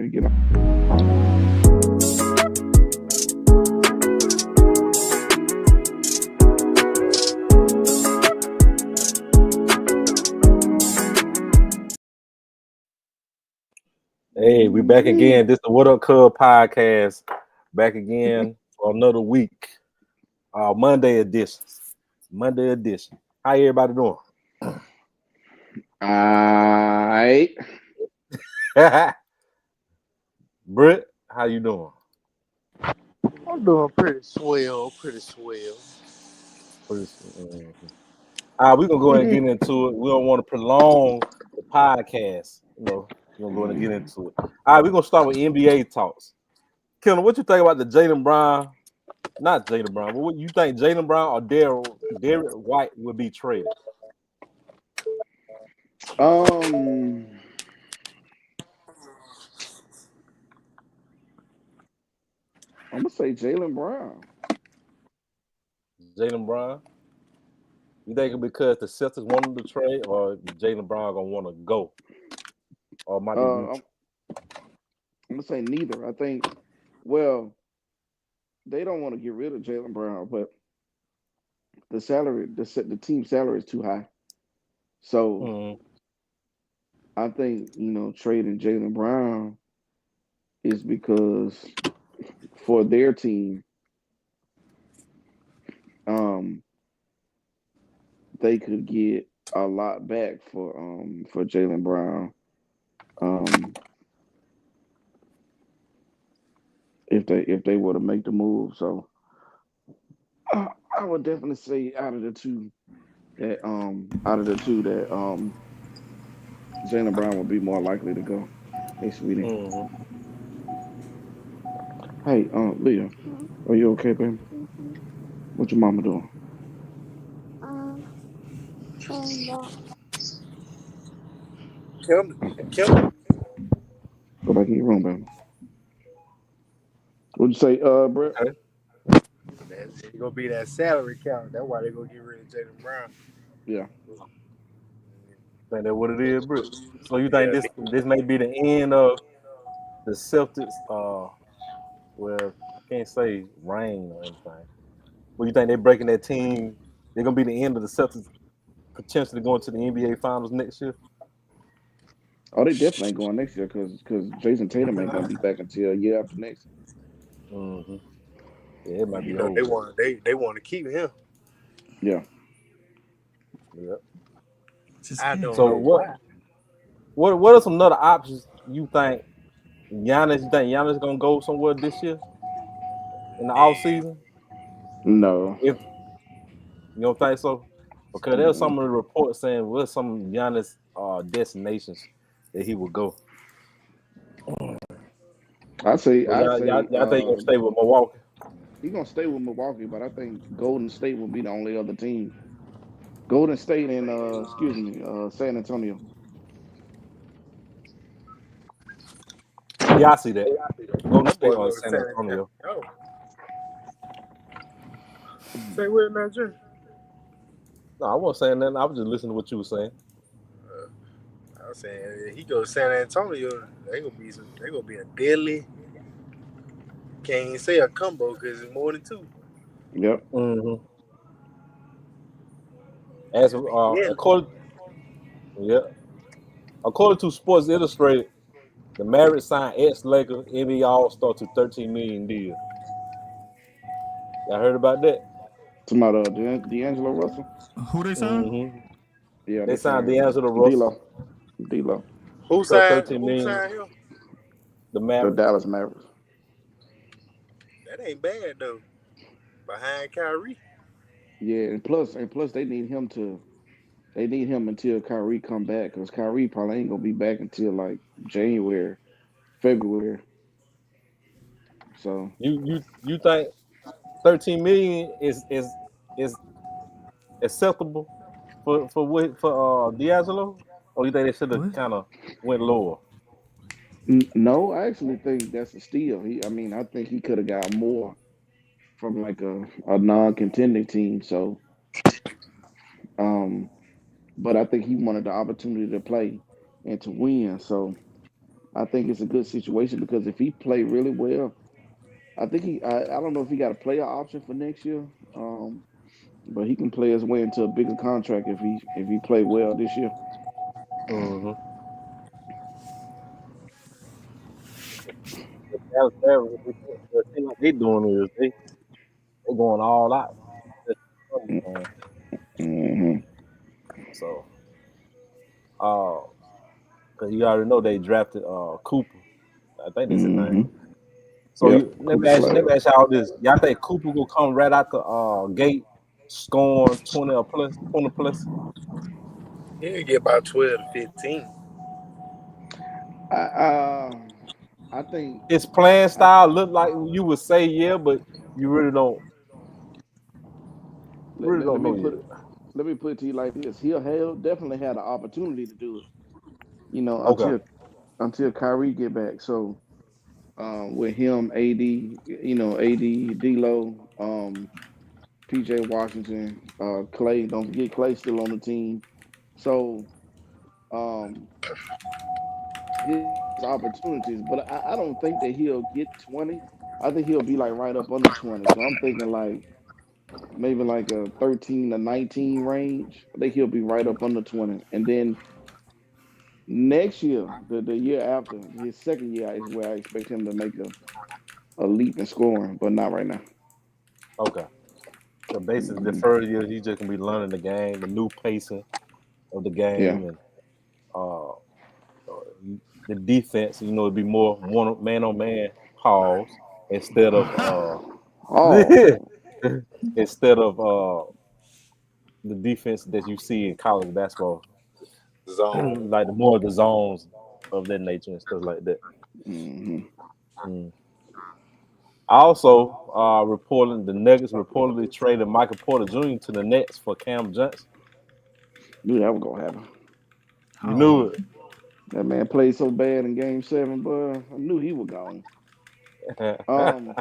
ready to get on. Hey, we back again. This is the What Up Cuz podcast. Back again for another week. Monday edition. How everybody doing? Alright. Britt, how you doing? I'm doing pretty swell. We're gonna go ahead and get into it. We don't want to prolong the podcast. We're gonna go ahead and get into it. All right, we're gonna start with NBA talks. Kendall, what you think about the Jaylen Brown? Not Jaylen Brown, but what you think Jaylen Brown or Derek White will be traded? I'm gonna say Jaylen Brown. Jaylen Brown. You think it's because the Celtics wanted to trade, or Jaylen Brown gonna want to go, or might be I'm gonna say neither. I think, well, they don't want to get rid of Jaylen Brown, but the salary, the team salary is too high. So I think trading Jaylen Brown is because for their team, they could get a lot back for Jaylen Brown. If they were to make the move. So I would definitely say out of the two that Jaylen Brown would be more likely to go. Hey, sweetie. Hey, Leah, are you okay, baby? What your mama doing? Kim, Go back in your room, baby. What'd you say, Brett? Okay. that's gonna be that salary count. That's why they gonna get rid of Jaylen Brown. Yeah. Think that's what it is, Britt. So you think this may be the end of the Celtics? Well, I can't say reign or anything. But you think they're breaking that team? They're gonna be the end of the Celtics potentially going to the NBA Finals next year. Oh, they definitely ain't going next year because Jason Tatum ain't gonna be back until a year after next. Mm-hmm. Yeah, it might be They over. want to keep him. Yeah. Yep. I don't So know why. what are some other options you think Giannis? You think Giannis gonna go somewhere this year in the off season? No. If you don't think so, because there's some of the reports saying where's some Giannis destinations that he would go. I say So y'all think he gonna stay with Milwaukee? he's gonna stay with Milwaukee, but I think Golden State will be the only other team. Golden State and San Antonio. Yeah, I see that. Golden That State boy or go to San San Antonio. Antonio. Say what now, Jim? No, I wasn't saying nothing. I was just listening to what you were saying. I was saying if he goes to San Antonio, they gonna be a deadly. Can't even say a combo because it's more than two. Yep. Mm-hmm. As according to Sports Illustrated, the Mavericks signed ex-Laker NBA All-Star to $13 million deal. Y'all heard about that? Talking about D'Angelo Russell. Who they signed? Mm-hmm. Yeah, They they signed signed D'Angelo Russell D'Lo. D'Lo. for 13 Who million. signed him? The The Mavericks. Dallas Mavericks. That ain't bad though. Behind Kyrie. Yeah, and plus they need him until Kyrie come back because Kyrie probably ain't gonna be back until like January, February. So You think 13 million is acceptable for D'Angelo, or you think they should have What? kind of went lower? no, I actually think that's a steal. I think he could have got more from like a non-contending team. So, um, but I think he wanted the opportunity to play and to win. So I think it's a good situation because if he play really well, I think I don't know if he got a player option for next year. But he can play his way into a bigger contract if he play well this year. Mm-hmm. Dallas Mavericks, what they like they doing is they going all out. That's fun. Hmm. So, cause you already know they drafted Cooper. I think that's his name. Hmm. So Yep, you Cooper Flag. let me ask y'all this. Y'all think Cooper will come right out the gate scoring 20 or plus 20 plus? He'll get about 12 to 15. I uh, I think His playing I style look like you would say yeah, but you really don't let me know yet. put it to you like this. He'll definitely have the opportunity to do it. You know, Okay. until Kyrie get back. So with him, AD, AD, D'Lo, PJ Washington, Clay. Don't forget Clay still on the team. So um, his opportunities, but I don't think that he'll get 20. I think he'll be like right up under 20. So I'm thinking like maybe like a 13 to 19 range. I think he'll be right up under 20. And then next year, the year after, his second year is where I expect him to make a leap in scoring, but not right now. Okay. So basically the Hmm. first year he's just gonna be learning the game, the new pacing of the Yeah. game and uh the defense, it'd be more one man on man calls instead of Oh, instead of the defense that you see in college basketball, Zone. like the more the zones of that nature and stuff like that. hmm, Mm. Also, reporting the Nuggets reportedly traded Michael Porter Jr. to the Nets for Cam Johnson. knew that was gonna happen. You Oh, knew it. That man played so bad in Game Seven, but I knew he was gone. Um,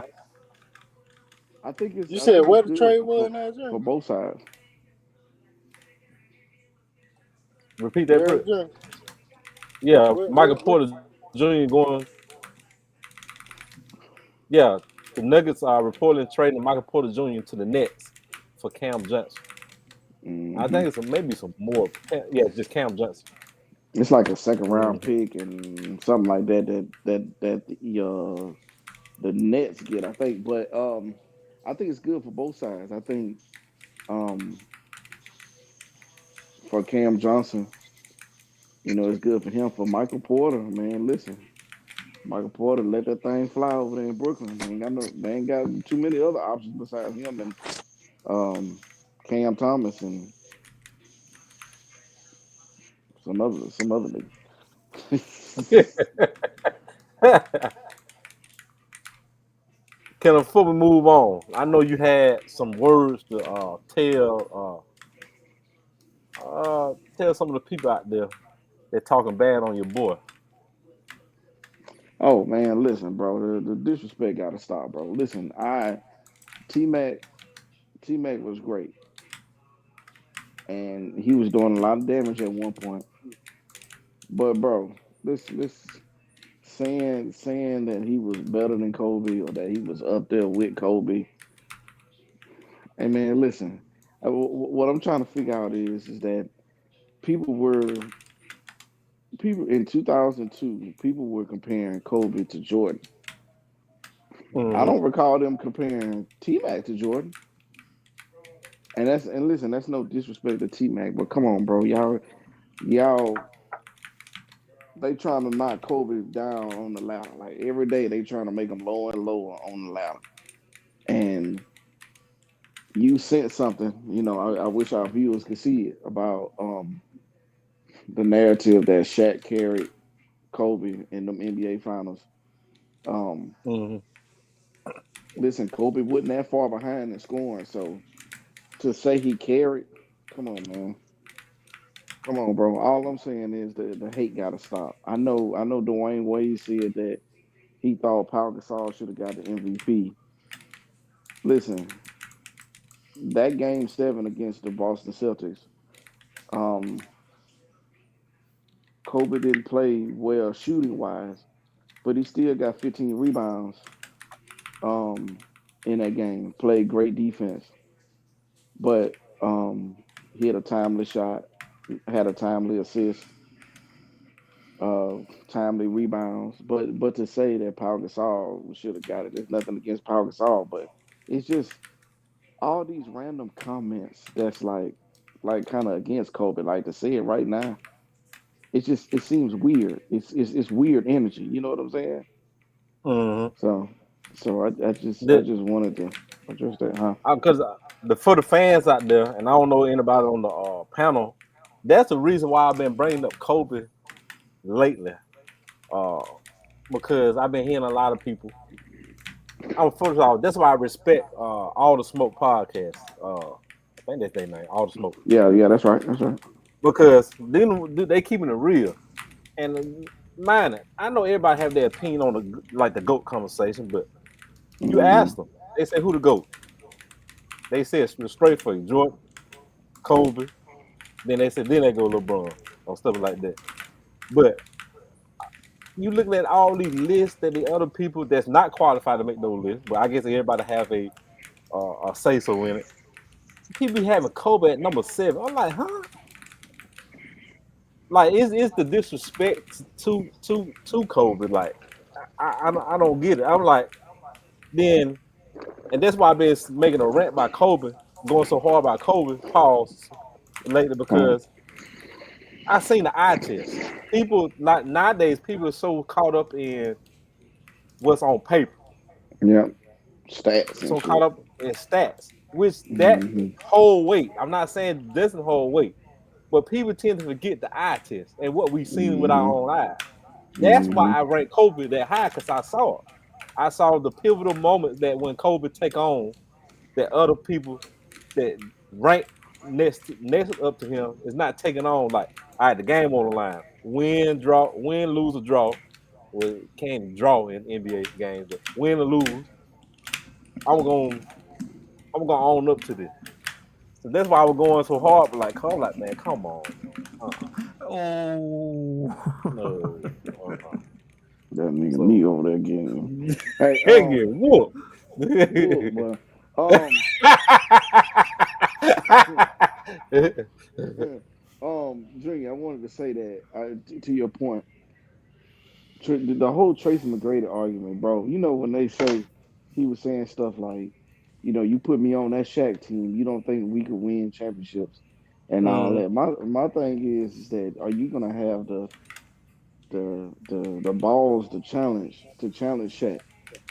you I said think it's where the good trade was now, for Jim? both sides. Repeat You that, heard Britt. me, Jim? Yeah, What, Michael what, what? Porter Jr. going. Yeah, the Nuggets are reportedly trading Michael Porter Jr. to the Nets for Cam Johnson. I Hmm. think it's maybe some more. Yeah, just Cam Johnson. It's like a second round Hmm. pick and something like that the Nets get, I think. But I think it's good for both sides. I think um, for Cam Johnson, it's good for him. For Michael Porter, man, listen, Michael Porter let that thing fly over there in Brooklyn. They ain't got too many other options besides him and um, Cam Thomas and some other niggas. Can before we move on, I know you had some words to tell some of the people out there that talking bad on your boy. Oh man, listen, bro, the disrespect got to stop, bro. Listen, T Mac T Mac was great, and he was doing a lot of damage at one point. But bro, this saying that he was better than Kobe or that he was up there with Kobe. Hey man, listen, what I'm trying to figure out is that people were people in 2002. People were comparing Kobe to Jordan. I Hmm. don't recall them comparing T Mac to Jordan. And listen, that's no disrespect to T Mac, but come on, bro, y'all they trying to knock Kobe down on the ladder. Like every day they trying to make him lower and lower on the ladder. And you said something, I wish our viewers could see it about the narrative that Shaq carried Kobe in them NBA finals. Um, Hmm. listen, Kobe wasn't that far behind in scoring, so to say he carried, come on, man. Come on, bro. All I'm saying is the hate gotta stop. I know Dwayne Wade said that he thought Pau Gasol should have got the MVP. Listen, that game 7 against the Boston Celtics, um, Kobe didn't play well shooting wise, but he still got 15 rebounds in that game. Played great defense, but he had a timely shot, had a timely assist, uh, timely rebounds. But to say that Pau Gasol should have got it, there's nothing against Pau Gasol, but it's just all these random comments that's like kind of against Kobe. Like to say it right now, it seems weird. It's weird energy. You know what I'm saying? Mm-hmm. So I The, just wanted to address that, huh? because the for the fans out there, and I don't know anybody on the panel, that's the reason why I've been bringing up Kobe lately. Uh, because I've been hearing a lot of people. First of all, that's why I respect all the smoke podcasts. I think that's their name, all the smoke, Yeah, that's right. That's right. because then they keeping it real. And mind it, I know everybody have their opinion on the goat conversation, but you Hmm. ask them, they say who the goat. They said straight for you, Jordan, Kobe. Then they go LeBron or stuff like that. But you looking at all these lists that the other people that's not qualified to make those lists, but I guess everybody have a say so in it. People be having Kobe at number 7. I'm like, huh? Like, is the disrespect to Kobe? Like, I don't get it. I'm like, then, and that's why I've been making a rant by Kobe, going so hard about Kobe, pause lately, Uh, because I seen the eye test. People like nowadays, people are so caught up in what's on paper, yeah, stats and so caught shit. up in stats, which that Hmm. hold weight. I'm not saying it doesn't hold weight, but people tend to forget the eye test and what we've seen with our Hmm. own eyes. That's why Hmm. I rank Kobe that high, because I saw it. I saw the pivotal moments that when Kobe take on that other people that rank next up to him is not taking on. Like, all right, the game on the line. Win, lose, or draw. Well, can't draw in NBA games, but win or lose, I'm gonna I'm gonna own up to this. So that's why I was going so hard. But like, man, come on, man. Oh. No. That nigga So me over there again. Hey, they get whooped. whoop, boy. Um, Junior, I wanted to say that to your point, the whole Tracy McGrady argument, bro. You know when they say he was saying stuff like, you put me on that Shaq team, you don't think we could win championships and all Mm, that. My thing is that are you gonna have the balls to challenge Shaq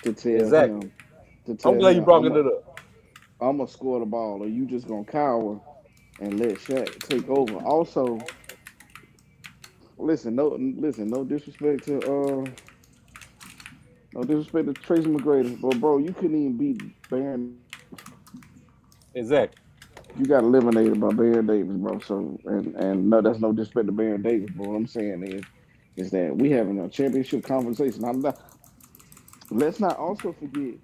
to tell exactly. him to I'm tell glad you him brought it up. I'm gonna score the ball, or you just gonna cower and let Shaq take over? Also, listen, no disrespect to Tracy McGrady, but bro, you couldn't even beat Baron Davis. Exactly. You got eliminated by Baron Davis, bro. So and no, that's no disrespect to Baron Davis, but what I'm saying is that we having a championship conversation. Let's not also forget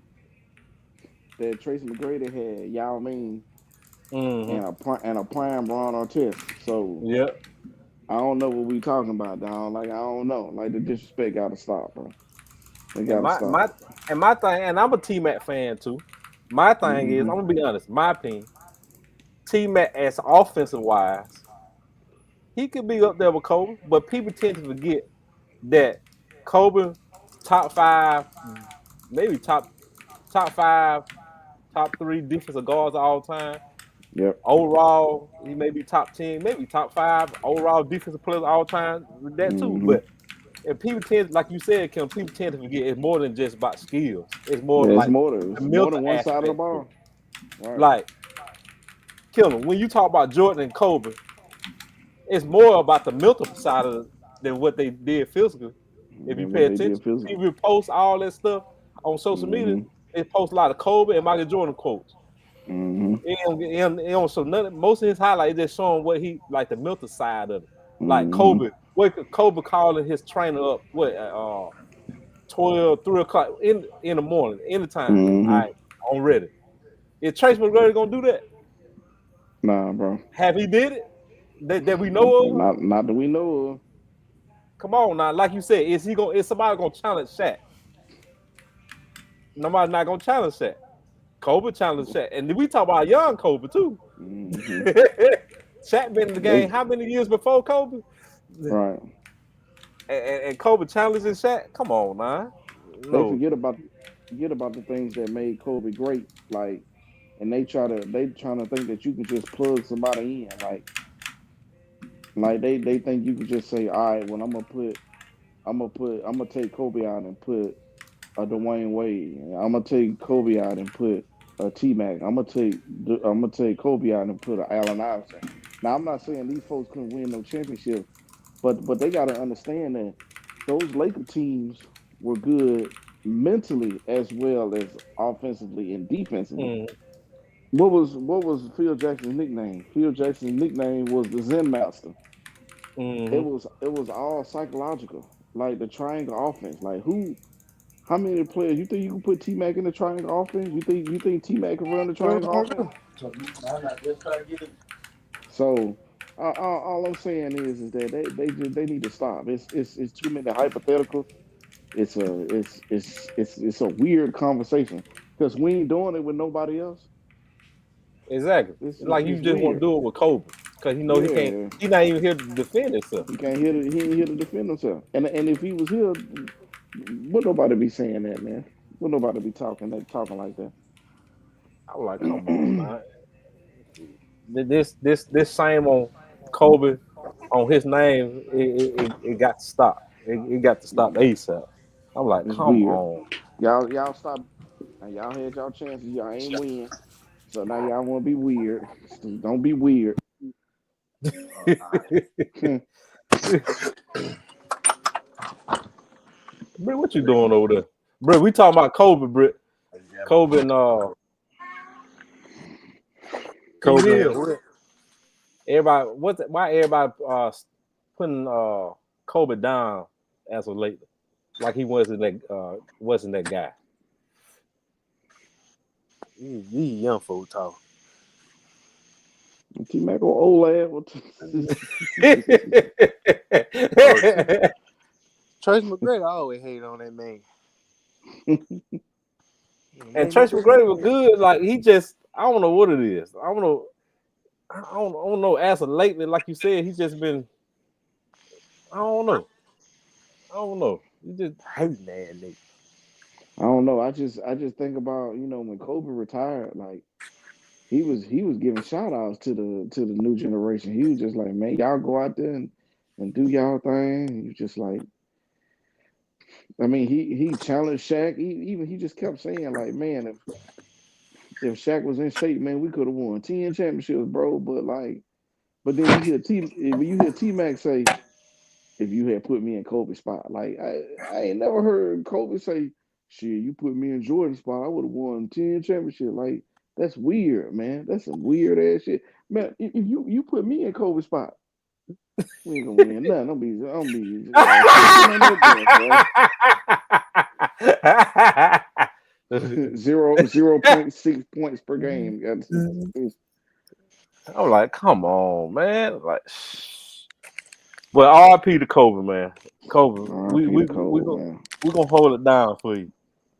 that Tracy McGrady had Yao Ming Mm-hmm. and a prime Ron Artest. So Yeah. I don't know what we talking about, dog. Like I don't know. Like the disrespect gotta stop, bro. They And gotta my stop. my and my thing, and I'm a T Mac fan too. My thing is, Hmm. I'm gonna be honest. My opinion, T Mac as offensive wise, he could be up there with Kobe, but people tend to forget that Kobe top 5, maybe top 5, top 3 defensive guards of all time. Yep. Overall, he may be top 10, maybe top 5 overall defensive players of all time. That too, Hmm. but and people tend, like you said, Kim, people tend to forget it's more than just about skills. It's more Yeah, like it's the more mental than one side of the aspect to it. ball. Right. Like, Kim, when you talk about Jordan and Kobe, it's more about the mental side of it than what they did physically. If you Than pay what they did attention, physically. people post all that stuff on social media. Hmm. They post a lot of Kobe and Michael Jordan quotes. Hmm. So most of his highlights just showing what he like the mental side of it. Like Hmm. Kobe, what could Kobe calling his trainer up? What 12, 3 o'clock in the morning, anytime. All Hmm. right, I'm ready. Is Trace McGrady gonna do that? Nah, bro. Have he did it that we know of? Not that we know of. Come on now, like you said, is somebody gonna challenge Shaq? Nobody's not gonna challenge Shaq. Kobe challenged Shaq, and we talk about young Kobe too. Mm-hmm. Shaq been in the game They how many years before Kobe? right. And Kobe challenging Shaq. Come on, man. They No, forget about the things that made Kobe great. Like, and they trying to think that you can just plug somebody in. Like they think you can just say, all right, well I'm gonna take Kobe out and put a Dwayne Wade. I'm gonna take Kobe out and put a T Mac. I'm gonna take Kobe out and put a Allen Iverson. Now I'm not saying these folks couldn't win no championships, but they got to understand that those Laker teams were good mentally as well as offensively and defensively. mm, What was Phil Jackson's nickname? Phil Jackson's nickname was the Zen Master. mm-hmm. It was all psychological, like the triangle offense. Like who? How many players you think you can put T Mac in the triangle offense? You think T Mac can run the triangle offense? So all I'm saying is that they need to stop. It's too many hypotheticals. It's a weird conversation because we ain't doing it with nobody else. Exactly. Like you It's just want to weird. do it with Kobe because you know he can't. Yeah, He's not even here to defend himself. he can't hit it. He ain't here to defend himself. And if he was here, would nobody be saying that, man? Would nobody be talking like that? I was like, come on, man. This shame on Kobe on his name, it got to stop. It got to stop ASAP. I'm like, It's come weird. on. Y'all stop. Now y'all had y'all chances. Y'all ain't win. So now y'all want to be weird. Don't be weird. Bro, what you doing over there? Bro, we talking about Kobe, bro. Kobe and Key Kobe and Mills. what? Everybody, why everybody putting Kobe down as of lately? Like he wasn't that guy. These young folk talk. T Mac or old lad. Oh, Trace McGrady always hate on that man. And Man, Tracy McGrady was good. Like he just, I don't know what it is. I don't know. I don't know. As of lately, like you said, he's just been. I don't know. I don't know. He just. hating that nigga. I don't know. I just think about when Kobe retired, like he was giving shout outs to the new generation. He was just like, man, y'all go out there and do y'all thing. He was just like, I mean, he challenged Shaq. He just kept saying like, man, if Shaq was in shape, man, we could have won 10 championships, bro. But then you hear T Mac say, if you had put me in Kobe's spot, like I ain't never heard Kobe say, shit, you put me in Jordan's spot, I would have won 10 championships. Like that's weird, man. That's some weird ass shit. Man, if you put me in Kobe's spot, we ain't gonna win nothing. Don't be saying none of that, boy. 0.6 per game. I'm like, come on, man. Like, but RP to Kobe, man. Kobe, R.P. to Cole, man. we gonna hold it down for you.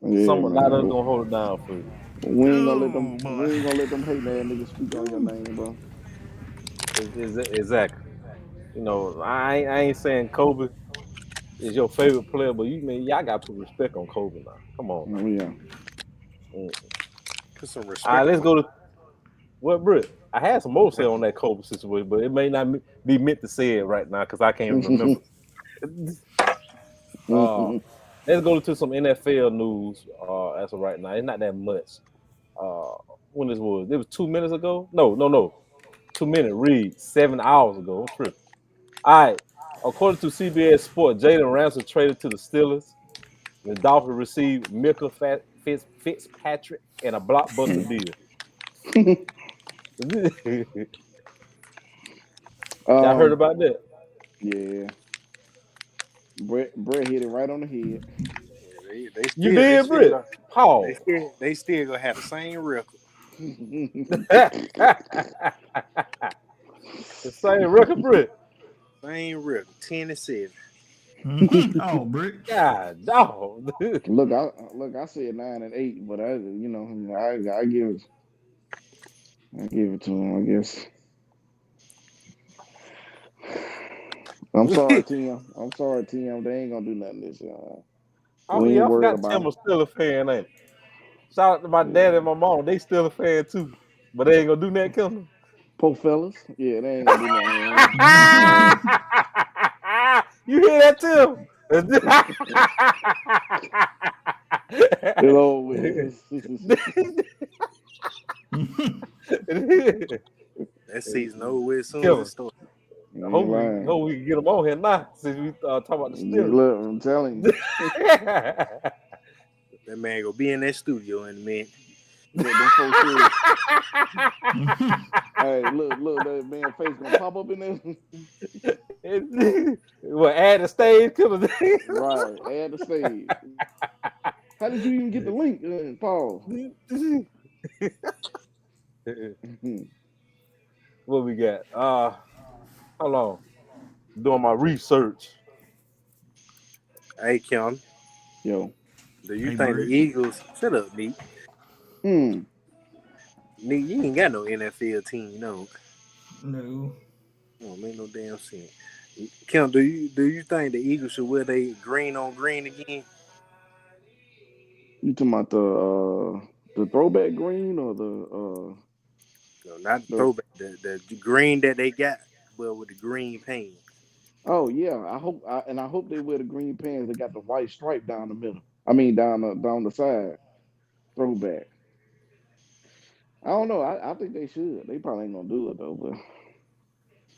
Yeah, A lot of us man. gonna hold it down for you. Oh boy. We ain't gonna let them hate ass niggas speak on your Ooh. name, bro. Exactly. You know, I ain't saying Kobe is your favorite player, but y'all got to put respect on Kobe now. Come on now. Oh yeah. Mm. Put some All right, respect let's on go to what, Britt. I had some more to say on that Kobe situation, but it may not be meant to say it right now because I can't remember. uh, let's go to some NFL news. As of right now, it's not that much. Uh, when this was, it was 2 minutes ago. No. 2 minutes. Read 7 hours ago. I'm tripping. All right. According to CBS Sport, Jalen Ramsey traded to the Steelers. The Dolphins received Micah Fitzpatrick and a blockbuster deal. Y'all heard um, about that? yeah. Brett hit it right on the head. they You still they did, still Britt. gonna Paul. they still gonna have the same record. The same record, Britt. Same record. 10-7. Oh, Brick. God, dog. I said 9-8, but I give it to him. I guess. I'm sorry, Tim. I'm sorry, Tim. They ain't gonna do nothing this year. Oh We yeah, ain't I worried forgot about Tim them. was still a fan, ain't it? Shout out to my dad Yeah. and my mom. They still a fan too. But they ain't gonna do that, Kendall. Poor fellas. Yeah, they ain't gonna do nothing. You hear that, Tim? It's over with. That season over with as soon as it Killer. starts. You ain't Hope lying. we can get them on here now since we talk about the Just Steelers. look, I'm telling you. That man gonna be in that studio in a minute. Look, them folks said, hey, look, that man face gonna pop up in What, add the stage, Killer? there. Right, add the stage. How did you even get the link, Paul? What we got? Hold on. Doing my research. Hey, Kim, Yo. do you Hey, think the Brick. Eagles? Shut up, Nick. Hmm. Nick, you ain't got no NFL team, no. No. Don't make no damn sense. Kim, do you think the Eagles should wear they green on green again? You talking about the throwback green or No, not the the throwback. The green that they got, but with the green paint. oh yeah, I hope they wear the green pants that got the white stripe down the middle. I mean down the side. Throwback. I don't know. I think they should. They probably ain't gonna do it though, but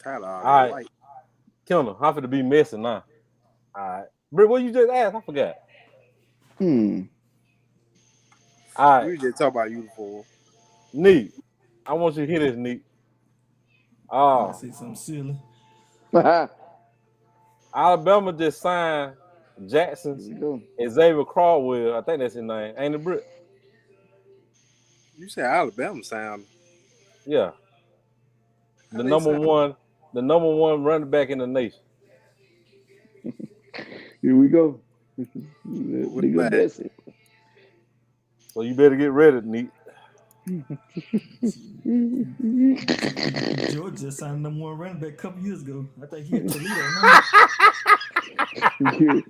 Tyler All already right. white. Killer, how for to be missing now? All right. Britt, what you just asked? I forgot. hmm. All right. We was just talk about uniform. Neat. I want you to hear this, Neat. I Uh, say something silly. Here Alabama just signed Jackson's we go. Xavier Caldwell. I think that's his name. Ain't it, Britt? You said Alabama sound. Yeah. How The they number sound? one, the number one running back in the nation. Here we go. What Nigga about it? Bessie. So you better get ready, Neat. George just signed number one running back a couple years ago. I think he at Toledo now. you,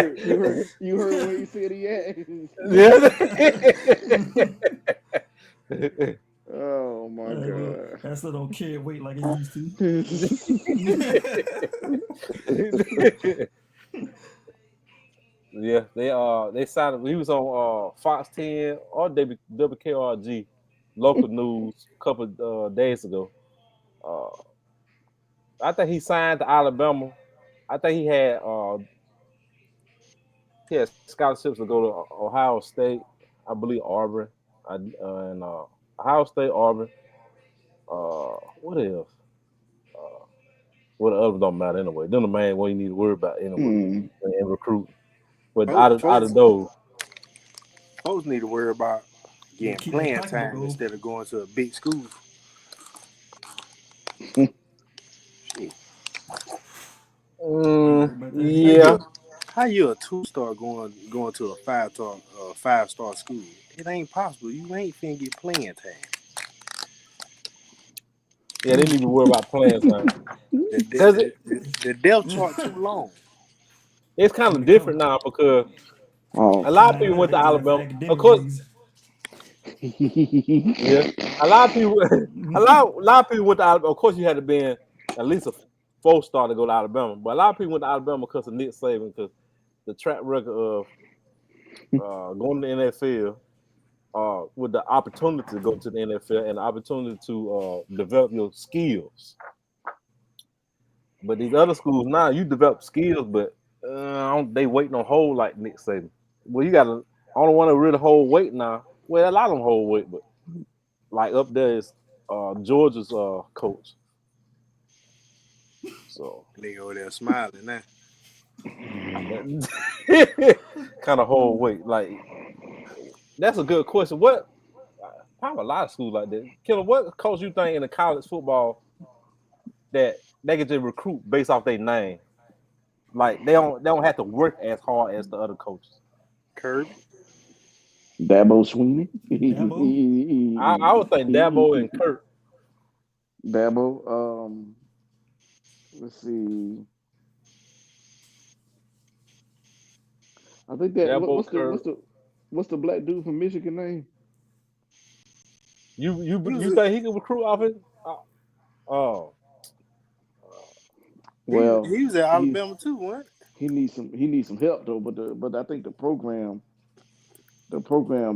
you, you heard what he said he had. Yeah. Oh my Well, god. I still don't carry weight like I used to. Yeah, they signed. He was on Fox 10 or WKRG local news a couple days ago. Uh, I think he signed to Alabama. I think he had scholarships to go to Ohio State. I believe Auburn. And Ohio State, Auburn. What else? Uh, what the others don't matter anyway. They're the main one you need to worry about anyway Hmm. in recruiting. But Folks, out folks, of those, folks need to worry about Yeah, getting keep that playing pocketbook time old. instead of going to a big school. Shit. Ain't worried about that. How you yeah, how you a 2-star going to a 5-star school? It ain't possible. You ain't finna get playing time. yeah, they need to worry about playing time. The the, Cause the, the, the depth chart too long. it's kind When of it come different now because Oh. a lot of time people running went to back draft for Alabama. Of academic course, reasons. yeah, a lot of people, a lot of people went to Alabama. Of course, you had to be in at least a 4-star to go to Alabama, but a lot of people went to Alabama because of Nick Saban, because the track record of going to the NFL, with the opportunity to go to the NFL and the opportunity to develop your skills. But these other schools now, you develop skills, but they waiting on hold like Nick Saban. Well, you got to only one to really hold weight now. Well, a lot of them hold weight, but like up there is Georgia's coach. So Nigga over there smiling now. kind of hold weight. Like that's a good question. Probably a lot of schools like that. Killer, what coach you think in the college football? that they can just recruit based off their name. Like they don't have to work as hard as the other coaches. Kirby. Dabo Sweeney. Dabo. I would think Dabo and Kurt. Dabo. Let's see. I think that Dabo, what's the Kurt. what's the black dude from Michigan name? You think he can recruit off it? Oh, Well, He was at he Alabama too, what? he needs some help though. But I think the program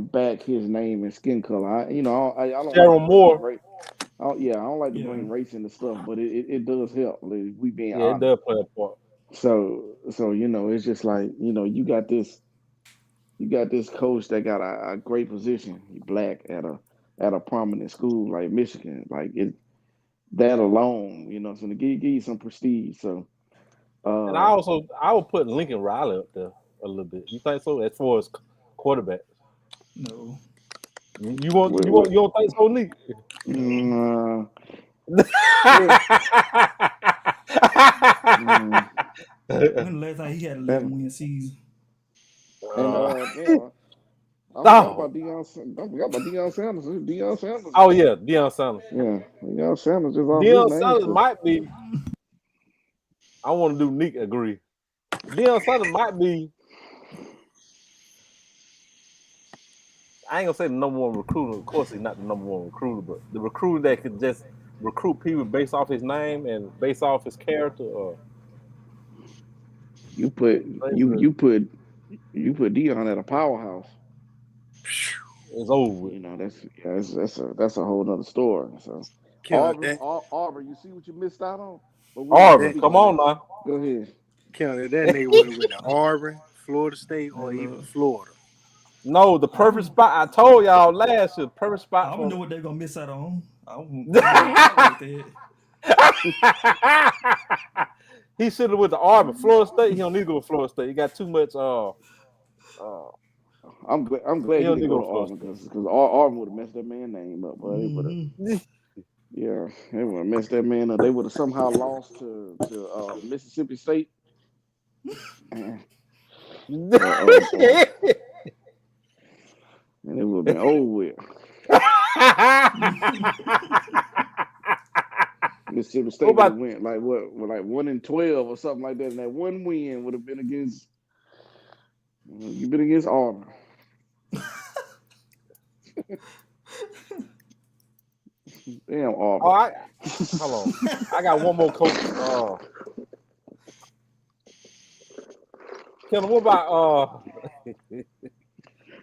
back his name and skin color. I don't like to Sharon bring Moore. race. I don't like to Yeah. bring race into stuff, but it does help. Like, we being Yeah, it honest. does play a part. So it's just like you got this coach that got a great position. He black at a prominent school like Michigan. Like that alone, so to give you some prestige. So And uh I would put Lincoln Riley up there a little bit. You think so? As far as quarterback, No. with, with, you don't think so, Nick? No. yeah, mm, When the last time he had 11 and win season? and Uh, I forgot no. about Deion Sanders. Deion Sanders. Oh yeah, Deion Sanders. Yeah, Deion Sanders is off his Deion name. Sanders So might be. I want to do Nick agree. Deion Sanders might be. I ain't gonna say the number one recruiter. Of course, he's not the number one recruiter, but the recruiter that could just recruit people based off his name and based off his character. you put you you put you put Deion at a powerhouse. It's over with. That's a whole nother story. So Killing that. Auburn, you see what you missed out on. But we'll Auburn, be come going on there. now. Go ahead. Killing that nigga would have went to Auburn, Florida State, or And, even Florida. No, the perfect spot. I told y'all last year, perfect spot I don't for. know what they're gonna miss out on. I don't like that. He should have went to Auburn. Florida State. He don't need to go to Florida State. He got too much. I'm glad He he don't need didn't to go go to to Florida Auburn State. because Auburn would have messed that man's name up. But Mm-hmm. they would have messed that man up. They would have somehow lost to Mississippi State. And, and it would have been over with. Mississippi State What would have about went like what, like 1-12 or something like that, and that one win would have been against Auburn. Damn Oh, Auburn. hold on. I got one more coach. Kevin, what about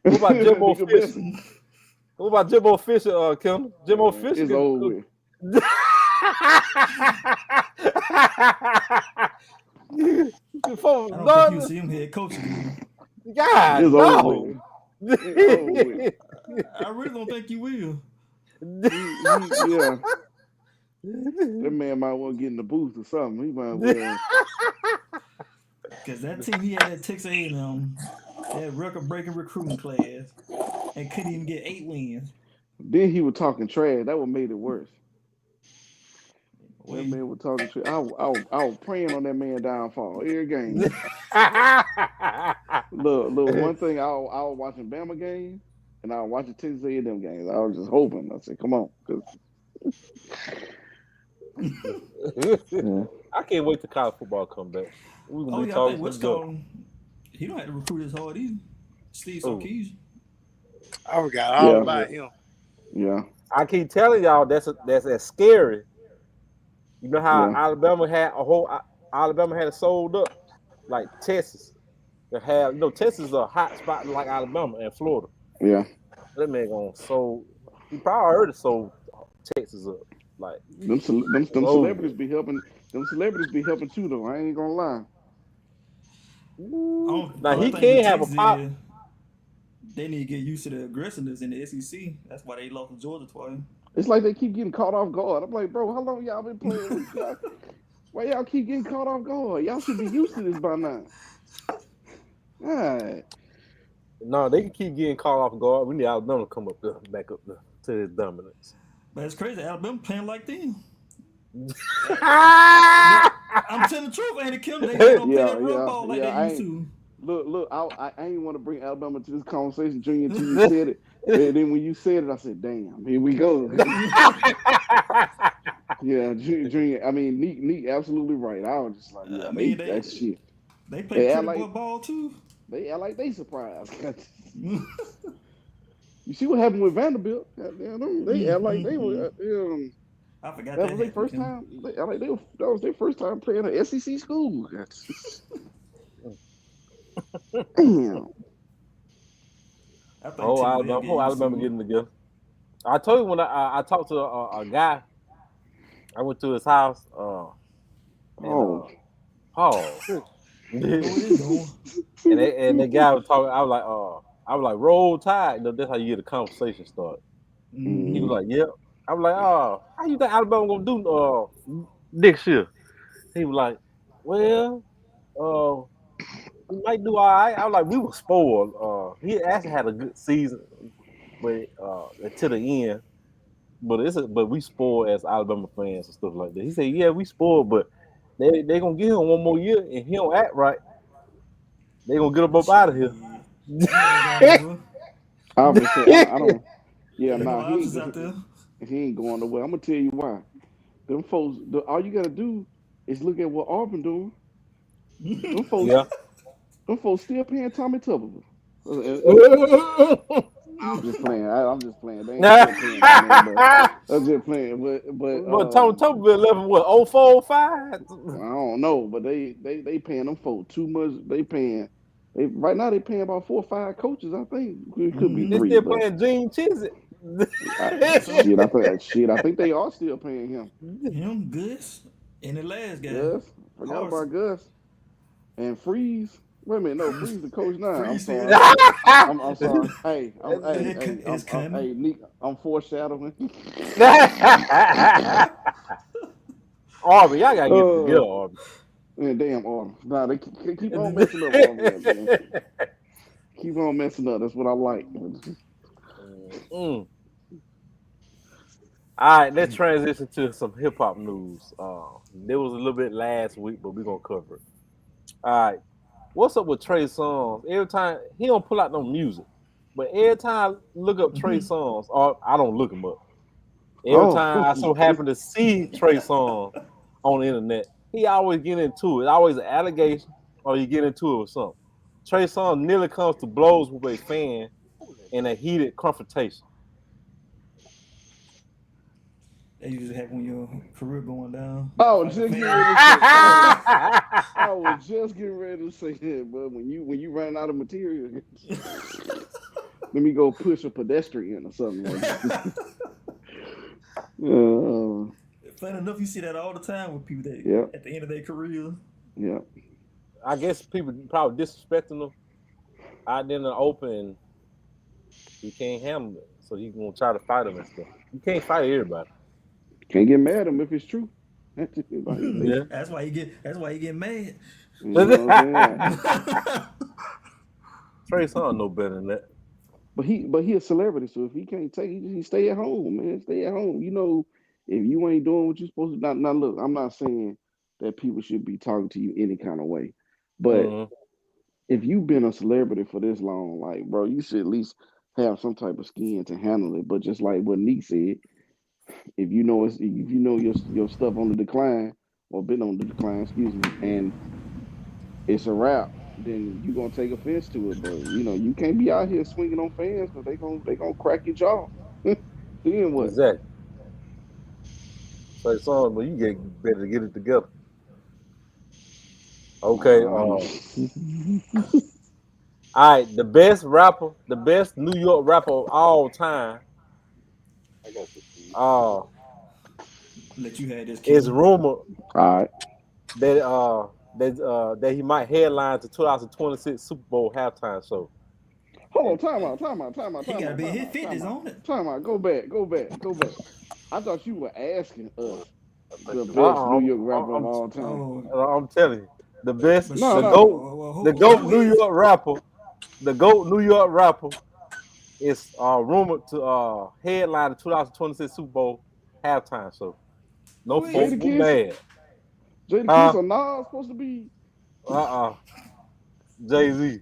Jimbo Nigga Fisher? messing. What about Jimbo Fisher, Kevin? Jimbo Man, Fisher it's can over with. Before I don't think you'll done. see him head coach again. God, It's over no. with. It's over with. I really don't think you will. Yeah. That man might want to get in the booth or something. He might well. Because that team he had at Texas A&M, that record-breaking recruiting class, and couldn't even get 8 wins. Then he was talking trash. That what made it worse. That Wait, man was talking trash. I was praying on that man downfall every game. Look, one thing I was watching Bama games and I was watching Texas A&M games. I was just hoping. I said, come on, 'cause, yeah. I can't wait till college football come back. We're gonna oh be yeah, I talking think what's some called. He don't have to recruit as hard either. Steve Oh. Sarkisian. I forgot all Yeah. about him. Yeah. I keep telling y'all that's as scary. You know how Yeah. Alabama had it sold up like Texas. That have Texas is a hot spot like Alabama and Florida. Yeah. That man gonna sold. He probably already sold Texas up. Like Them oh, celebrities be helping. Them celebrities be helping too, though. I ain't gonna lie. now he Only thing with can't have a Texas pop. is they need to get used to the aggressiveness in the SEC. That's why they lost to Georgia twice. It's like they keep getting caught off guard. I'm like, bro, how long y'all been playing? Why y'all keep getting caught off guard? Y'all should be used to this by now. All right. No, they can keep getting caught off guard. We need Alabama to come up there, back up there to his dominance. But it's crazy. Alabama playing like them. I'm telling the truth, ain't it, Kim? They don't play Yeah, that run yeah, ball like yeah. they used to. Look. I ain't want to bring Alabama to this conversation, Junior, until you said it. And then when you said it, I said, "Damn, here we go." Yeah, Junior. I mean, Neat, absolutely right. I was just like, yeah, I mean, that shit. they play They act pretty boy like ball too. they surprised. You see what happened with Vanderbilt? Goddamn, they act like they were. I forgot That that was their happened, first Kim. time. That was their first time playing an SEC school. Damn. I think Tennessee will get used Alabama to it. getting together. I told you when I talked to a guy, I went to his house, and Oh. Paul, I know where this going. and the guy was talking. I was like, roll tide. You know, that's how you get a conversation started. He was Mhm. like, yep. I was like, oh, how you think Alabama gonna do next year? He was like, well, we might do all right. I was like, we were spoiled. He actually had a good season, but to the end. But we spoiled as Alabama fans and stuff like that. He said, yeah, we spoiled, but they gonna give him one more year, and he don't act right. They gonna get him up out of here. Shit. He ain't going nowhere. Obviously, I don't. Yeah, Ain't no nah, options out there. he ain't going nowhere. I'm gonna tell you why. Them folks, all you gotta do is look at what Auburn doing. Them folks, Yeah. them folks still paying Tommy Tuberville. I'm just playing. I'm just playing. They ain't still paying that man, but I'm just playing. But Tony Tuberville left him what 0405? I don't know. But they paying them folks too much. They right now they paying about 4 or 5 coaches. I think it could be They Mm-hmm. three, still but playing Gene Chizik. Think so? I think they are still paying him. Him, Gus, and the last guy, Gus, forgot Carson. about Gus and Freeze. Wait a minute, no, Freeze the coach now. I'm Free sorry. still there. I'm sorry. Hey, It's coming. hey, Nick, I'm foreshadowing. Arby, y'all gotta get together, Oh, Arby. man, damn Auburn. Nah, they keep on messing up Auburn, man. Keep on messing up. That's what I like. Mm. All right, let's transition to some hip hop news. There was a little bit last week, but we're gonna cover it. All right, what's up with Trey Songz? Every time he don't pull out no music, but every time I look up Trey Songz, or I don't look him up. Every Oh, time I so happen to see Trey Songz on the internet, he always get into it. Always an allegation, or you get into it with something. Trey Songz nearly comes to blows with a fan in a heated confrontation. That usually happen when your career going down. You I gotta was fight a just getting fan. ready to say. I was just getting ready to say that, but when you run out of material, let me go push a pedestrian or something like that. Funny enough, you see that all the time with people that Yeah, at the end of their career. yeah. I guess people probably disrespecting him out there in the open. He can't handle it, so he gonna try to fight him and stuff. You can't fight everybody. Can't get mad at him if it's true. Like, Yeah. That's why you get. That's why you get mad. you know what I'm saying? Trey Songz no better than that. But he a celebrity, so if he can't take it, he stay at home, man. Stay at home. You know, if you ain't doing what you're supposed to. Now look, I'm not saying that people should be talking to you any kind of way, but Mm-hmm. if you've been a celebrity for this long, like bro, you should at least have some type of skin to handle it. But just like what Neek said, if you know your stuff on the decline or been on the decline, excuse me, and it's a wrap, then you gonna take offense to it. But you know you can't be out here swinging on fans because they gonna crack your jaw. Then what? Exactly. Trey Songz, but you get better to get it together. Okay. Um, All right. The best rapper, the best New York rapper of all time, uh, Let you have this, is Kim. rumored all right. that he might headline the 2026 Super Bowl halftime show. Hold on, And time out, time out, time out, He time gotta out, be time his out, time fitness out, on it. time out. Go back, go back, go back. I thought you were asking us the best New uh, York I'm, rapper of I'm, all time. Oh, I'm telling you, the best, but No, the no. goat, well, the who goat New is? York rapper, the goat New York rapper is rumored to headline the 2026 Super Bowl halftime show. No folks Jada Wait. were Kiss, mad. Jada Kiss Huh? or Nas supposed to be. Jay-Z.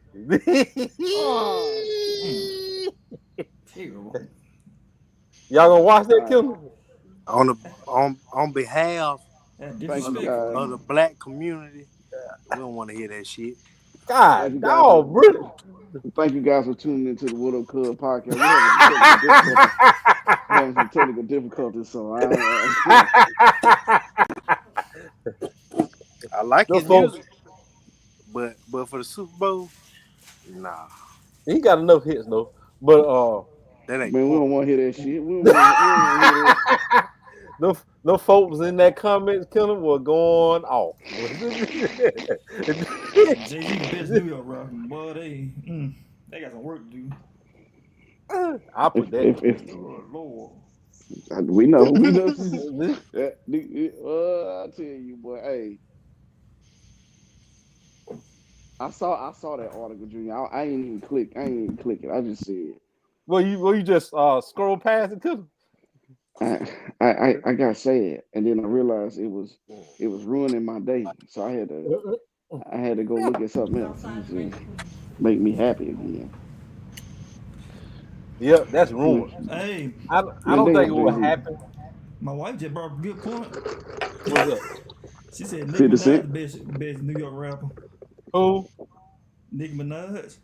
Oh Mm, shit! terrible. Y'all gonna watch All that right, killer? On the on behalf That thank you of disrespectful. guys. the black community, we don't want to hear that shit. Thank you God, guys for dog, bro. thank you guys for tuning into the What Up Cuz podcast. We're having some technical difficulties. We're having some technical difficulties, so I I like Those his folks, music, but for the Super Bowl, nah, he got enough hits though. But that ain't man, we don't punk. want to hear that shit. We don't want to hear that. the folks in that comments killing were going off. Jay-Z the best New York rapper. Boy, they got some work to do. I put that in the If list too. Oh, Lord. we know. This- I tell you, boy. Hey, I saw that article, Junior. I ain't even click. I ain't even click it. I just said. Well, you just scroll past it to I got sad, and then I realized it was ruining my day, so them? I had to go look at something else and just make me happy again. Yep, that's rumors. Man, Hey, I man don't think damn it Jay will Z, happen. my wife just brought up a good point. What's up? She said Nicki 50 Minaj Cent. the best New York rapper. Who? Nicki Minaj.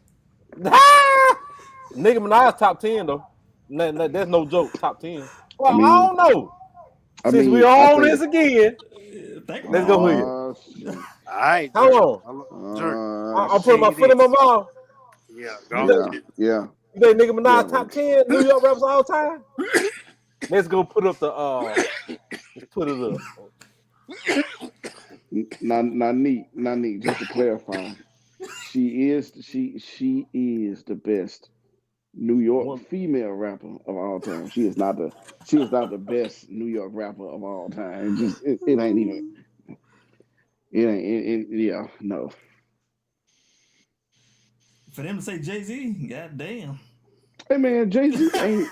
Nicki Minaj top 10 though. That's no joke. Top 10. I Well, I mean, don't know. I Since we mean, I on this think. again, Think let's about go it. here. Oh shit. All right, Hold Jerk. on. Jerk. Oh I'm I'm gonna putting tell my you foot in my this. mouth. Yeah, You go. think, Yeah, yeah, you think Nicki yeah, Minaj bro. top 10 New York rappers all time? Let's go put up the let's put it up. Not neat. Just to clarify, she is the best New York One, female rapper of all time. She is not the best New York rapper of all time. It ain't even it ain't yeah, no. For them to say Jay-Z, god damn. Hey man, Jay Z ain't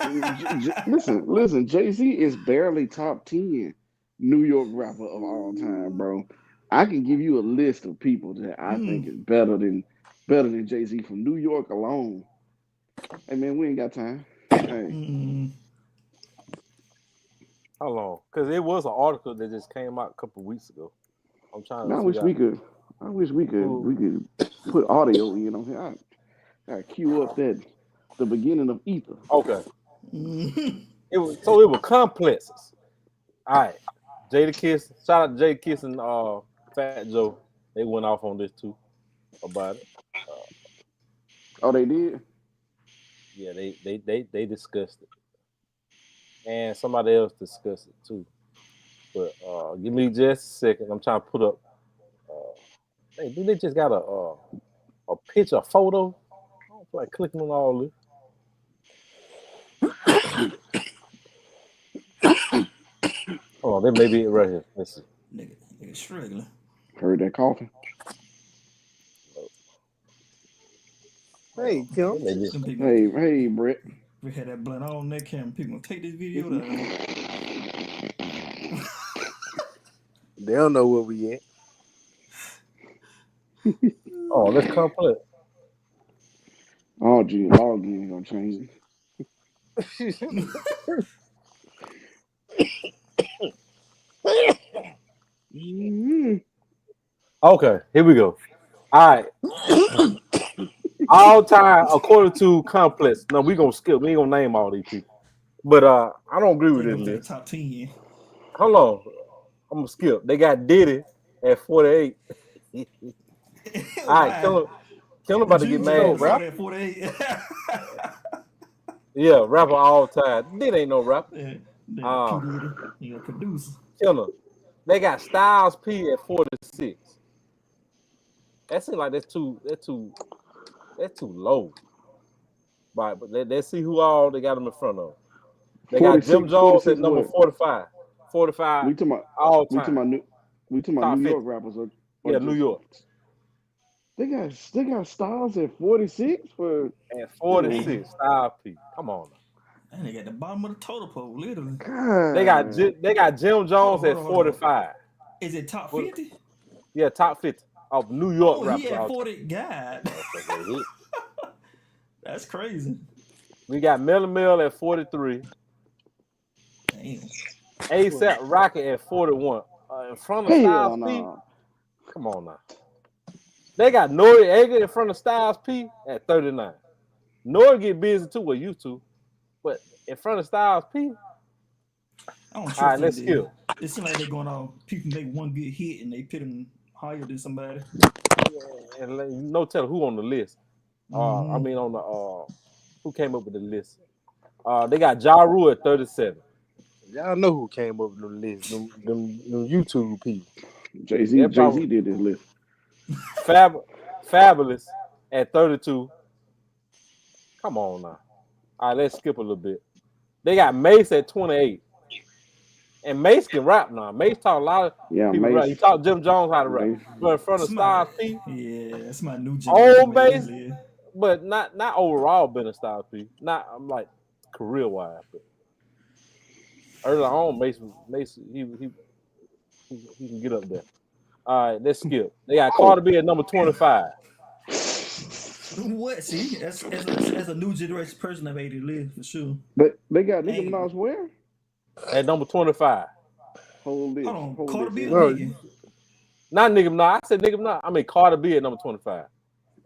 listen. Jay Z is barely top 10 New York rapper of all time, bro. I can give you a list of people that I think Mm. is better than Jay Z from New York alone. Hey man, we ain't got time. Hey, Mm. how long? Because it was an article that just came out a couple weeks ago. I'm trying man, to I wish figure we out could. I wish we could. who. We could put audio in on here. I cue up the beginning of Ether. Okay. Mm. It was complexes. All right. Jada Kiss. Shout out to Jada Kiss and Fat Joe. They went off on this too about it. Uh, Oh, they did. yeah, they discussed it, and somebody else discussed it too. But give me just a second. I'm trying to put up. Do they just got a picture, a photo? I don't feel like clicking on all this. Hold on, that may be it right here. Let's see. Nigga struggling. Heard that coughing. Hold Hey, on, Kim. that may be it. Them people, Hey, Brett. we had that blunt on that camera. People gonna take this video down. They don't know where we at. Oh, that's complex. Oh, gee, login gonna change it. Mhm. Okay, here we go. All right, all time according to complex. No, we gonna skip. We ain't gonna name all these people. But I don't agree with Ain't this gonna say the list. top 10. Hold on, I'm gonna skip. They got Diddy at 48. All right, Why? Kill him The about to get He no Junior mad now. saw rap. that 48. Yeah, rapper all time. Diddy ain't no rapper. Then P. Uh, Diddy, he a producer. Killer. They got Styles P at 46. That seems like that's too low. Right, but let's see who all they got them in front of. They got Jim 46, Jones at 46 number what? 45. 45 We talking about all we talking time. about New Top York 50. rappers or Yeah, New just York they got Styles at 46 for at you know 46. Styles P. Come on now. And they got the bottom of the total pole, literally. God. They got Jim Jones at Hold on. 45. Is it top Well, 50? yeah, top 50 of New York Oh, he rappers had all time. 40. God. Motherfucker hit. That's crazy. We got Melly Mel at 43. Damn. ASAP Rocky at 41. In front of Styles Hell P. no. Come on now. They got Noriega in front of Styles P at 39. Nori get busy too, well, used to. But in front of Styles P, I don't all trust right, them. let's skip. It seems like they're going off. People make one good hit and they put them higher than somebody. And no telling who on the list. I Mm-hmm. mean on the who came up with the list. They got Ja Rule at 37. Y'all know who came up with the list. Them YouTube people. They Jay probably Z did this list. Fabulous at 32. Come on now. All right, let's skip a little bit. They got Mace at 28. And Mace can rap now. Mace taught a lot of Yeah, people rap. He Mace. taught Jim Jones how to rap. Mace. But in front of Somebody, Styles P, yeah, that's my new generation old made this Mace, list. but not overall better Styles P. Not I'm like career wise, but early on Mace he can get up there. All right, let's skip. They got Carter B at number 25. What? See, as a new generation person, I made it list for sure. But they got Nicki Hey, Minaj where? At number 25. Whole hold list. on, Whole Carter list. B or Yeah. Bro, Nicki? Not Nicki Minaj. I said Nicki Minaj. I mean Carter B at number 25.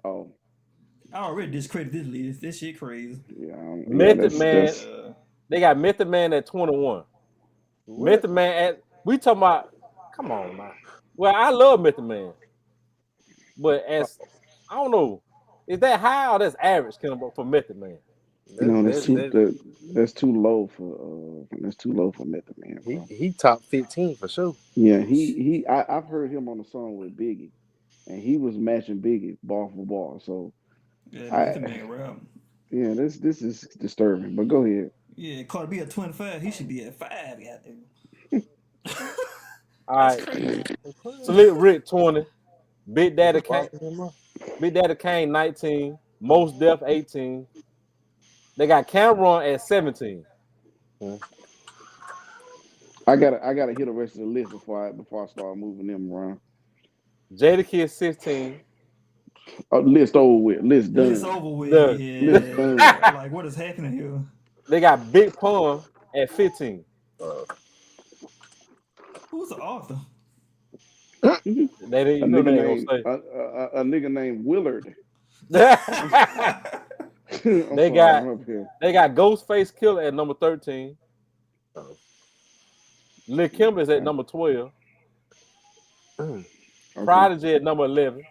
Oh, I already discredit this list. This shit crazy. yeah. Method Man. That's They got Method Man at 21. what? Method Man at we talking about. Come on now. Well, I love Method Man, but as I don't know, is that high or that's average for Method Man? no, That, that's too low for Method Man, bro. he top 15 for sure. Yeah, I've heard him on the song with Biggie, and he was matching Biggie bar for bar. So Yeah, Method I Man rap. yeah, this is disturbing. But go ahead. Yeah, Carter B at 25. He should be at 5. Goddamn. All That's right, crazy. Slick Rick 20, Big Daddy What's Kane, popping him up? 19, Most Def 18. They got Cameron at 17. I gotta hit the rest of the list before I start moving them around. Jadakiss 16. List over with. List List done. over with. The List Yeah. done. Like, what is happening here? They got Big Pun at 15. Who's the author? You know they ain't gonna say. A nigga named Willard. they I'm sorry, got I'm up here. Ghostface Killer at number 13. Lil Kim is at number 12. Okay. Prodigy at number 11.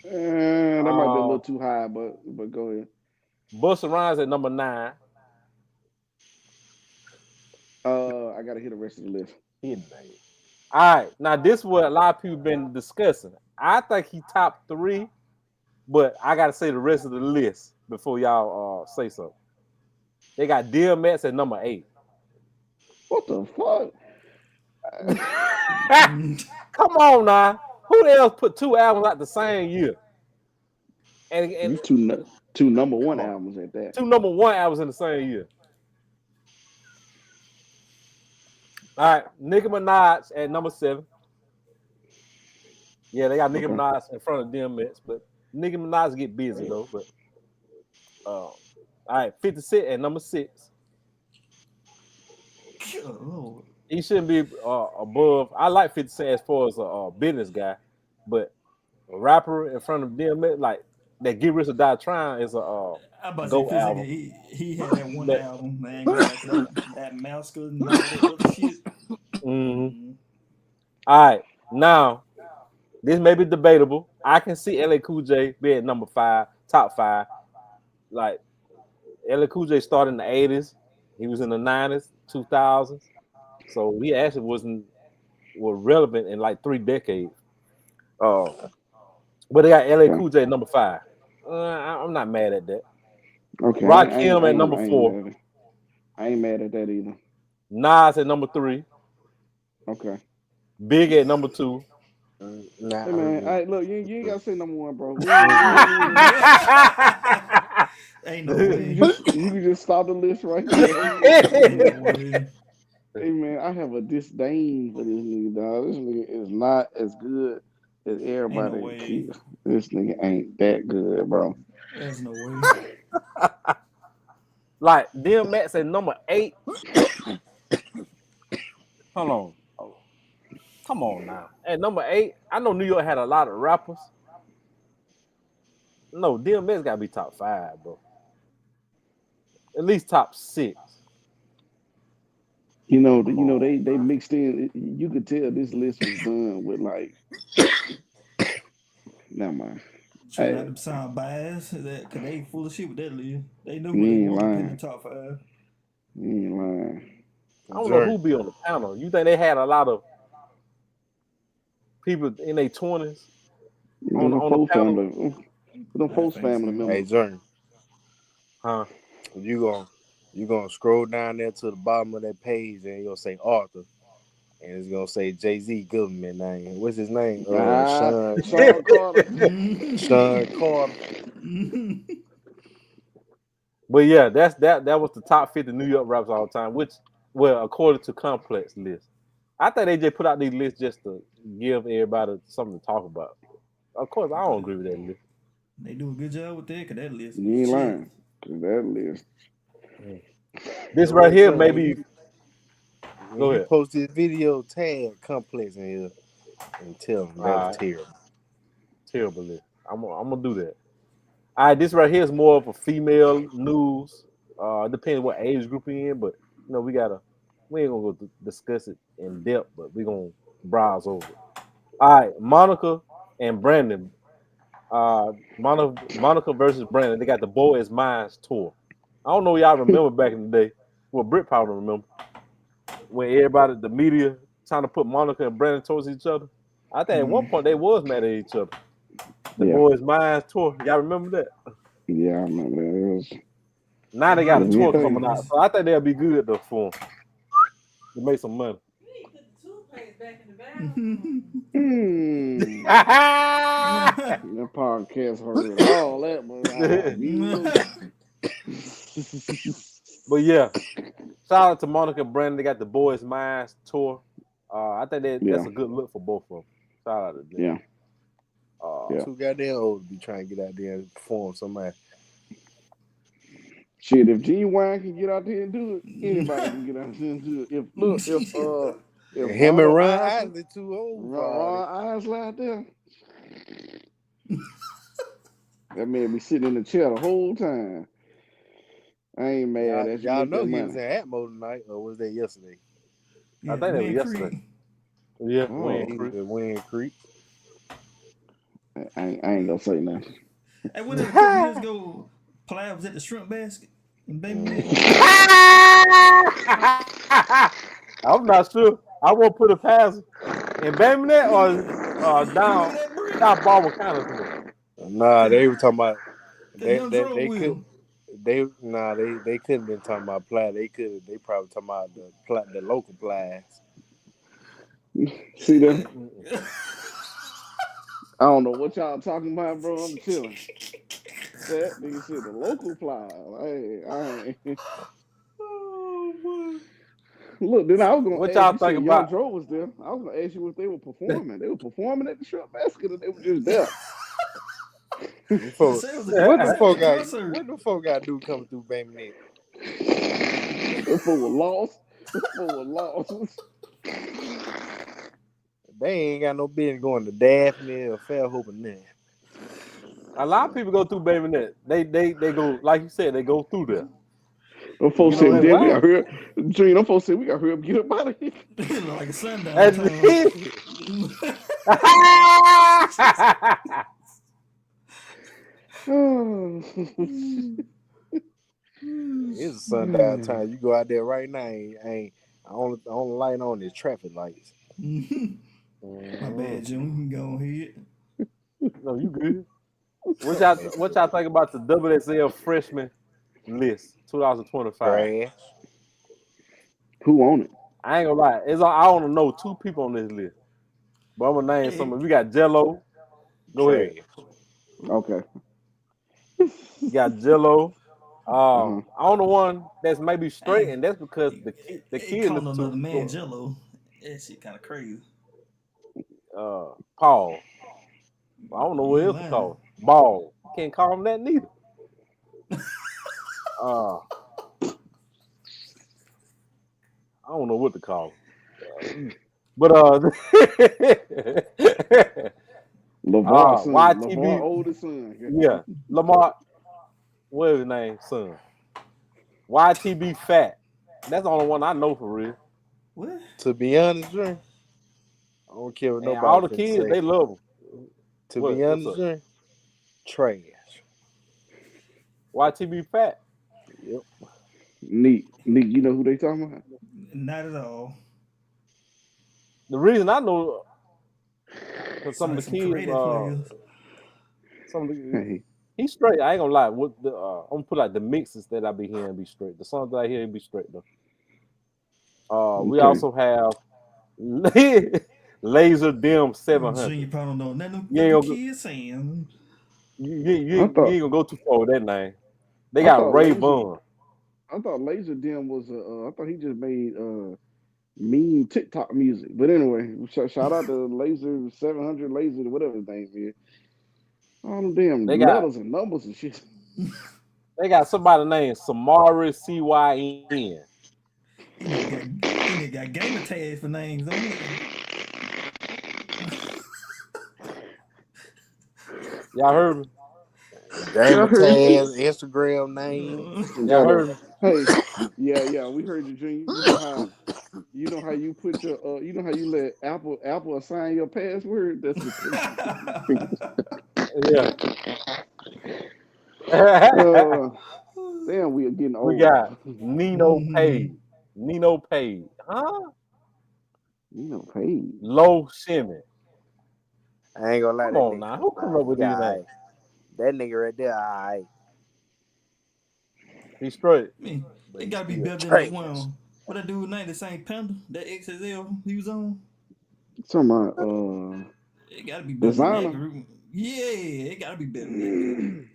That might be a little too high, but go ahead. Busta Rhymes at number 9. I gotta hit the rest of the list. All right, now this is what a lot of people been discussing. I think he top 3, but I gotta say the rest of the list before y'all say something. They got DMX at number 8. What the fuck? Come on now. Who else put 2 albums out the same year? And two number one albums at that. 2 number 1 albums in the same year. All right, Nicki Minaj at number 7. Yeah, they got Nicki Minaj in front of DMX, but Nicki Minaj get busy though. But all right, 50 Cent at number 6. Oh, He shouldn't be above. I like 50 Cent as far as a business guy, but a rapper in front of DMX like that Get Rich or Die Trying is a I about to GOAT say album. he had that one album, man. That Masker and all that other shit. Mm-hmm. All right, now this may be debatable. I can see LA Cool J being number 5, top 5. Like LA Cool J started in the 80s. He was in the 90s, 2000s. So he actually was relevant in like 3 decades. But they got LA Cool J at number 5. I'm not mad at that. Okay. Rakim at number 4. I ain't mad at that either. Nas at number 3. Okay. Big at number 2. Nah, Hey man, look, you ain't gotta say number 1, bro. That Ain't no way. You can just stop the list right there. Ain't no way. Hey man, I have a disdain for this nigga, dog. This nigga is not as good as Ain't no everybody way. keeps. This nigga ain't that good, bro. There's no way. Like DMX at number 8. Hold on. Oh, come on now. At number 8, I know New York had a lot of rappers. No, DMX gotta be top 5, bro. At least top 6. Come on. They mixed in. You could tell this list was done with like. Never mind. Try not Hey, to sound biased, cause they full of shit with that list. They know you who they ain't want to put in the lying. top 5. You ain't lying. I don't know Jerk. who be on the panel. You think they had a lot of people in their 20s Them on the Foe panel? family. Them I Foe think family so. Hey, members. Jerk. Huh? You gonna scroll down there to the bottom of that page and you'll say Arthur. And it's gonna say Jay-Z government name. What's his name? Sean Carter. Sean Carter. But yeah, that was the top 50 New York rappers all the time, which, well, according to Complex list. I think they just put out these lists just to give everybody something to talk about. Of course, I don't agree with that list. They do a good job with that, cause that list You was ain't shit. lying. 'Cause that list. This So right look, here, Jerk, maybe. when Go you ahead. post this video, tag Complex in here and tell them that was All right, terrible. terrible list. I'm gonna do that. All right, this right here is more of a female news. Depending what age group you're in, but we ain't gonna go discuss it in depth, but we gonna browse over it. All right, Monica and Brandon. Monica versus Brandon. They got the Boy Is Mine's tour. I don't know if y'all remember back in the day. Well, Brit probably remember when everybody, the media, trying to put Monica and Brandon towards each other. I think at one point they was mad at each other. The Yeah. Boy Is Mine's tour. Y'all remember that? Yeah, I remember that. Now they It got a was a tour thing. coming out, so I think they'll be good though for 'em to make some money. Mm. That podcast heard all that, but But yeah, shout out to Monica and Brandon. They got the Boys Minds tour. I think that's yeah, a good look for both of them. Shout out to them. yeah, yeah. Too goddamn old to be trying to get out there and perform somebody. Shit, if Gene Wine can get out there and do it, anybody can get out there and do it. If Him and Ronald Ron Isley, Isley too old for all that. Ron Isley out there, that man be sitting in the chair the whole time. I ain't mad at you. Y'all Make know that he was money. in Atmo tonight, or was that yesterday? I Yeah, think that was Wayne yesterday. Creek. Yeah, Yeah, Wayne Oh, he Creek. was at Wind Creek. I ain't gonna say nothing. Hey, when a couple years ago, Plies was at the shrimp basket in Baby Net. I'm not sure. I won't put a pass in Birmingham or You remember down that, Brick? South Baltimore County. Nah, Cause, they were talking about Cause Young Dro they with could him. they couldn't been talking about Ply. They probably talking about the local Plies. See that? I don't know what y'all talking about, bro. I'm chilling. That nigga said the local fly. Hey, I ain't. Oh boy. Look, then I was gonna What ask. y'all You think said Young about? Dro was there. I was gonna ask you if they were performing. They were performing at the shrimp basket, and they were just there. Them They folk- say it was what they the said it was folk a got? concert. What the folk got to do coming through Baby Net? That fool was lost. That fool was lost. They ain't got no business going to Daphne or Fairhope or nothing. A lot of people go through Baby Net. They go, like you said, they go through there. Them You folks know said, that's "Damn, we why. got here." Dream. Them folks said, "We got here up, get up out of here." Like a sundown That's town. it. Oh. It's a sundown time. You go out there right now, ain't only light on is traffic lights. My bad, June. You can go ahead. No, you good. What Fuck y'all that what y'all think about the WSL freshman list 2025? trash. Who on it? I ain't gonna lie. I only know 2 people on this list. But I'm gonna name some. Hey, We got Jello. Go ahead. Trash. Okay. You got Jello. On the one that's maybe straight, Hey, and that's because the kid calling listen another to man Jello. That shit kind of crazy. Paul. I don't know You what ain't else to lying. call him. Ball. Can't call him that neither. Uh, I don't know what to call him. But LeVar son, LeVar YTB, oldest son. yeah, Lamar, what's his name, son? YTB Fat. That's the only one I know for real. What? To be honest, Dre, I don't care what And all nobody the can kids, say. they love him. To be What's honest, up? Dre, trash. YTB Fat. Yep. Nick, you know who they talking about? Not at all. The reason I know, cause Sound some like of the some kids, karate players. some of the Hey, he's straight. I ain't gonna lie. What the I'm gonna put like the mixes that I be hearing be straight. The songs that I hear be straight though. We okay. also have Laser Dim 700. Junior probably don't know nothing You what ain't them gonna go, kids saying. you I ain't thought gonna go too far with that name. They I got thought Ray Laser Bun. I thought Laser Dim was I thought he just made mean TikTok music. But anyway, shout out to Laser 700 Laser whatever his name is. All them They damn got letters and numbers and shit. they got somebody named Samari CYN. He nigga got gamer tags for names, don't it? Y'all heard me? Yeah, I Gamer heard tags, Instagram name. you. Y'all Got a heard me? hey, yeah, we heard you, Junior. You know how you put your you know how you let Apple assign your password? That's what Yeah. uh damn we are getting We old. got Nino Page. Nino Page. Huh? You know, paid. Low Shimmy. I ain't gonna lie, Come that on nigga. now. Who come up with He these names? alright. That nigga right there, alright, He's straight. Man, but it he gotta be still better than that trash. one. What that dude name? The same Panda? That XSL he was on? Talking about It gotta be better than that designer. group. Yeah, it gotta be better than that group.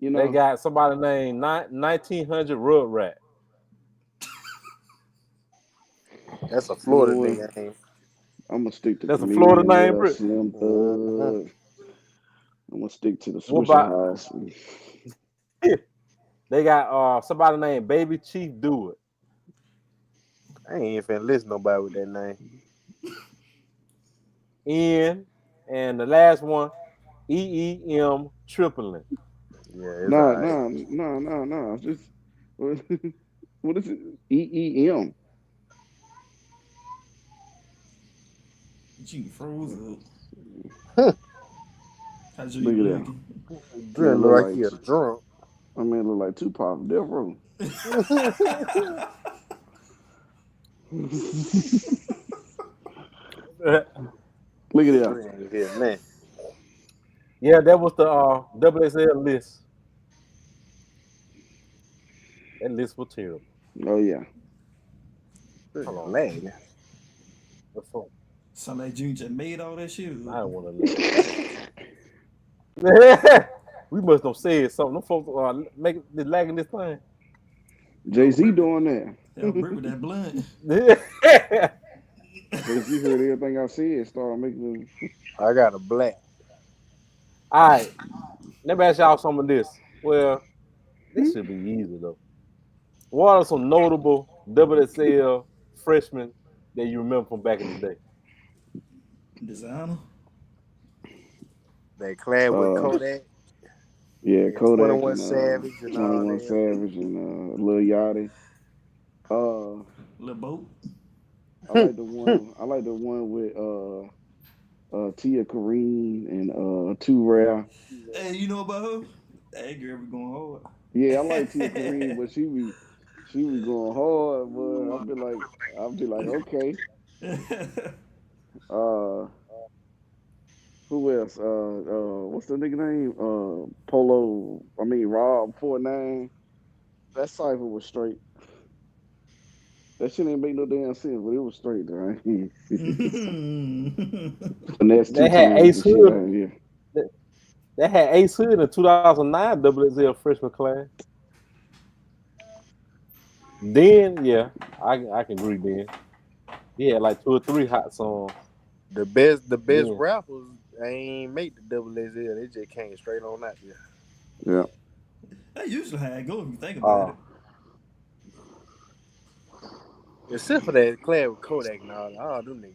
You They know, got somebody named 1900 Rug Rat. That's a you know Florida what? nigga name. I'm gonna stick to That's a Florida Comedian name, Well bro. Slim Uh-huh. Thug. I'm gonna stick to the What Swisher about House. they got somebody named Baby Chief Do It. I ain't even finna listen to nobody with that name. N and the last one, EEM Tripling. Yeah, it's Nah, alright. nah, nah, nah, nah. Just what is it? EEM. Gee, froze up. How's Look you at that. looking? Dre Man, look look like like he a drunk. I mean, look like Tupac, Death Row. Look at that. Dre ain't here, man. Yeah, that was the WSL list. That list was terrible. Oh yeah. Dre Hold on. lagging. The phone. Sound like Junior just made all that shit I up. don't want to lag. We must have said something. Them folks make it lagging this thing. Jay Y'all Z rip it. doing that. Y'all rip with that blunt. Jay Z heard everything I said, started making I got a black. All right, let me ask y'all some of this. Well, this should be easy though. What are some notable WSL freshmen that you remember from back in the day? Designer. They clad with uh Kodak yeah, and Kodak 21 and Savage and all 21 them. Savage and Lil Yachty. Uh Lil Boat. I like the one with Tia Kareem and Two Rare. Hey, you know about her? That girl be going Yeah, I like Tia Kareem, hard. but she be going hard, but I'll be like, okay. Uh who else? What's the nigga name? Polo, I mean Rob 49. That cipher was straight. That shit ain't make no damn sense, but it was straight though. Finesse two They had times Ace and shit Hood. out here. They They had Ace Hood in the 2009 XXL freshman class. Then, yeah, I can agree. Then he had like 2 or 3 hot songs. The best Then, rappers ain't make the double XL. They just came straight on out there. Yeah. That usually how it goes if you think about uh, it. Except for that class with Kodak and all them niggas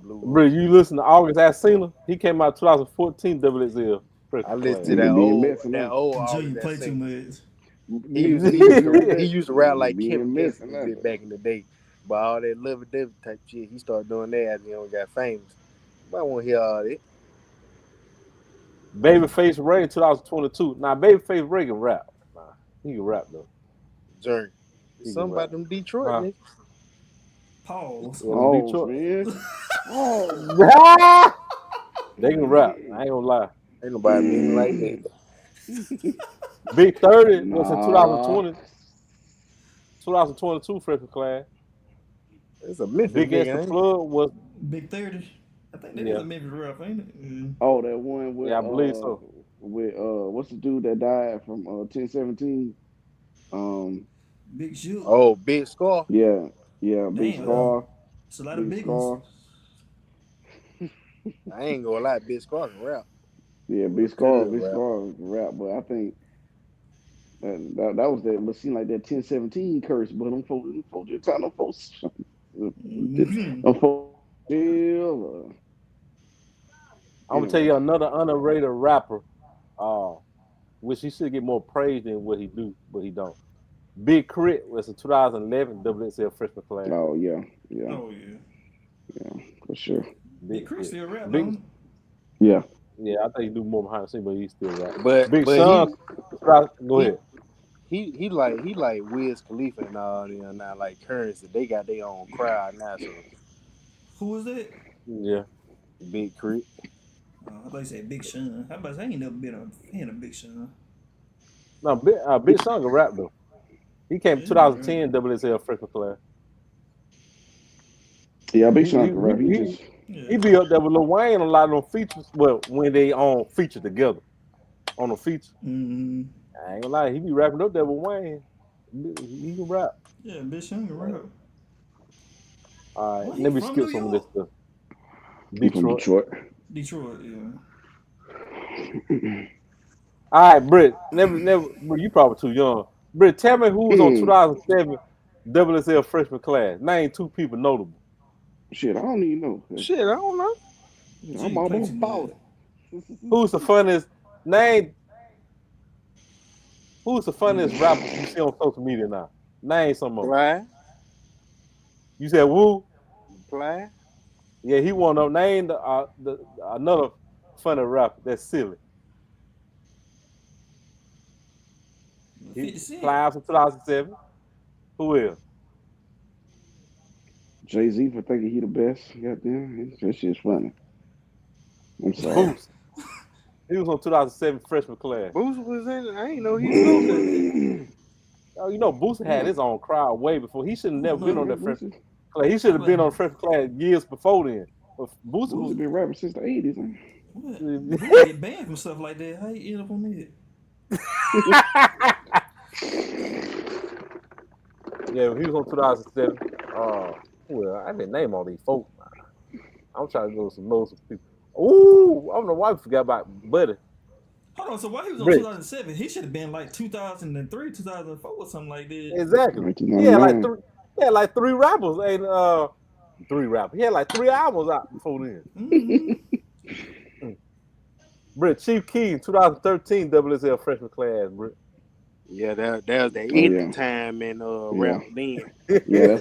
blew bro, up. you listen to August Alsina? He came out 2014 XXL I freshman listened class. to Nigga that being old messy that now. old August Junior that play too sing. much. He You, used you, he used you to heard he that? used to rap Nigga like Kemp being messy Gangster now. just back in the day. But all that lovey dovey type shit, he started doing that after he got famous. But I want to hear all that. Babyface Ray 2022. Now, Babyface Ray can rap. Nah, he can rap though. Journey. He can Something rap. about them Detroit Huh? niggas. Pause. Yeah, them Pause, Detroit. man. Pause. They can rap. I ain't gonna lie. Ain't nobody mean like that. Big 30 was in Nah. 2022 freshman class. It's a Memphis Big X the nigga, ain't it? Plug was, Big 30. I think that is yeah, a Memphis rap, ain't it? Oh, that one yeah, I believe so. with what's the dude that died from 1017? Um Big Shoot. Oh, Big Scar. yeah, yeah, Big Damn, Yeah. Scar, it's a lot of Big big ones. Scar. I ain't gonna lie, Big Scar can rap. Yeah, Real good Big rap. Scar rap, but I think that was that. But seemed like that 1017 curse. But them folks just trying them folks, Mm-hmm. them folks still. I'm gonna tell Anyway, you another underrated rapper, uh, which he should get more praise than what he do, but he don't. Big Crit was a 2011 WSL freshman class. oh yeah, yeah, Oh, yeah. yeah, for sure. Big Big Chris Crit. still rap, Big, don't it? Yeah, yeah, I think he do more behind the scene, but he still rap. But Big but Sean, go he ahead. he like Wiz Khalifa and all them now, like Currency. They got their own crowd now, so Who was that? Yeah, Big Crit. I thought you said Big Sean. How about I ain't never been a fan of Big Sean. no, Big Sean can rap though. He came Yeah, he can rap. 2010 WSL freshman class. yeah. Big He Sean he can rap. He he, just Yeah. he be up there with Lil Wayne on a lot of them features. Well, when they on feature together on a feature, Mm-hmm. I ain't gonna lie, he be rapping up there with Wayne. He can rap. Yeah, Big Sean can rap. All right, Well, he let me from New skip some of this York? stuff. he from Detroit. Detroit. Detroit, yeah. All right, Britt. Britt, you probably too young. Britt, tell me who was on Hmm. 2007 WSL freshman class. Name 2 people notable. Shit, I don't even know. Shit, I don't know. I'm G play too almost much. 40. Who's the funniest? Name who's the funniest rappers you see on social media now? Name some of them. Fly, You said Woo? fly. Yeah, he won up. Name the another funny rapper that's silly. He 50 Cent. Plies from 2007. Who else? Jay-Z for thinking he the best. Goddamn, that shit's funny. I'm sorry. Boost. He was on 2007 freshman class. Boost was in it. I ain't know he was Who on was there. that? Oh, you know, Boost had Yeah, his own crowd way before. He should have I never don't been on know. yeah, that freshman class. He should How have about been on freshman class years before then. But Boost Boosie was. been rapping since the 80s. what? Boosie yeah, get banned from stuff like that. How you end up on that? he was on 2007. Well, I didn't name all these folks. I'm trying to go some know some people. Ooh, I don't know why we forgot about Buddy. Hold on, so why he was on Rich. 2007? He should have been like 2003, 2004 or something like that. Exactly. He had like 1999. three. He had like 3 rappers and 3 rappers. He had like 3 albums out before then. Mm-hmm. Britt, Chief Keef, 2013 WSL freshman class, Britt. Yeah, that was the Oh end yeah, of time in yeah, rap then. yeah.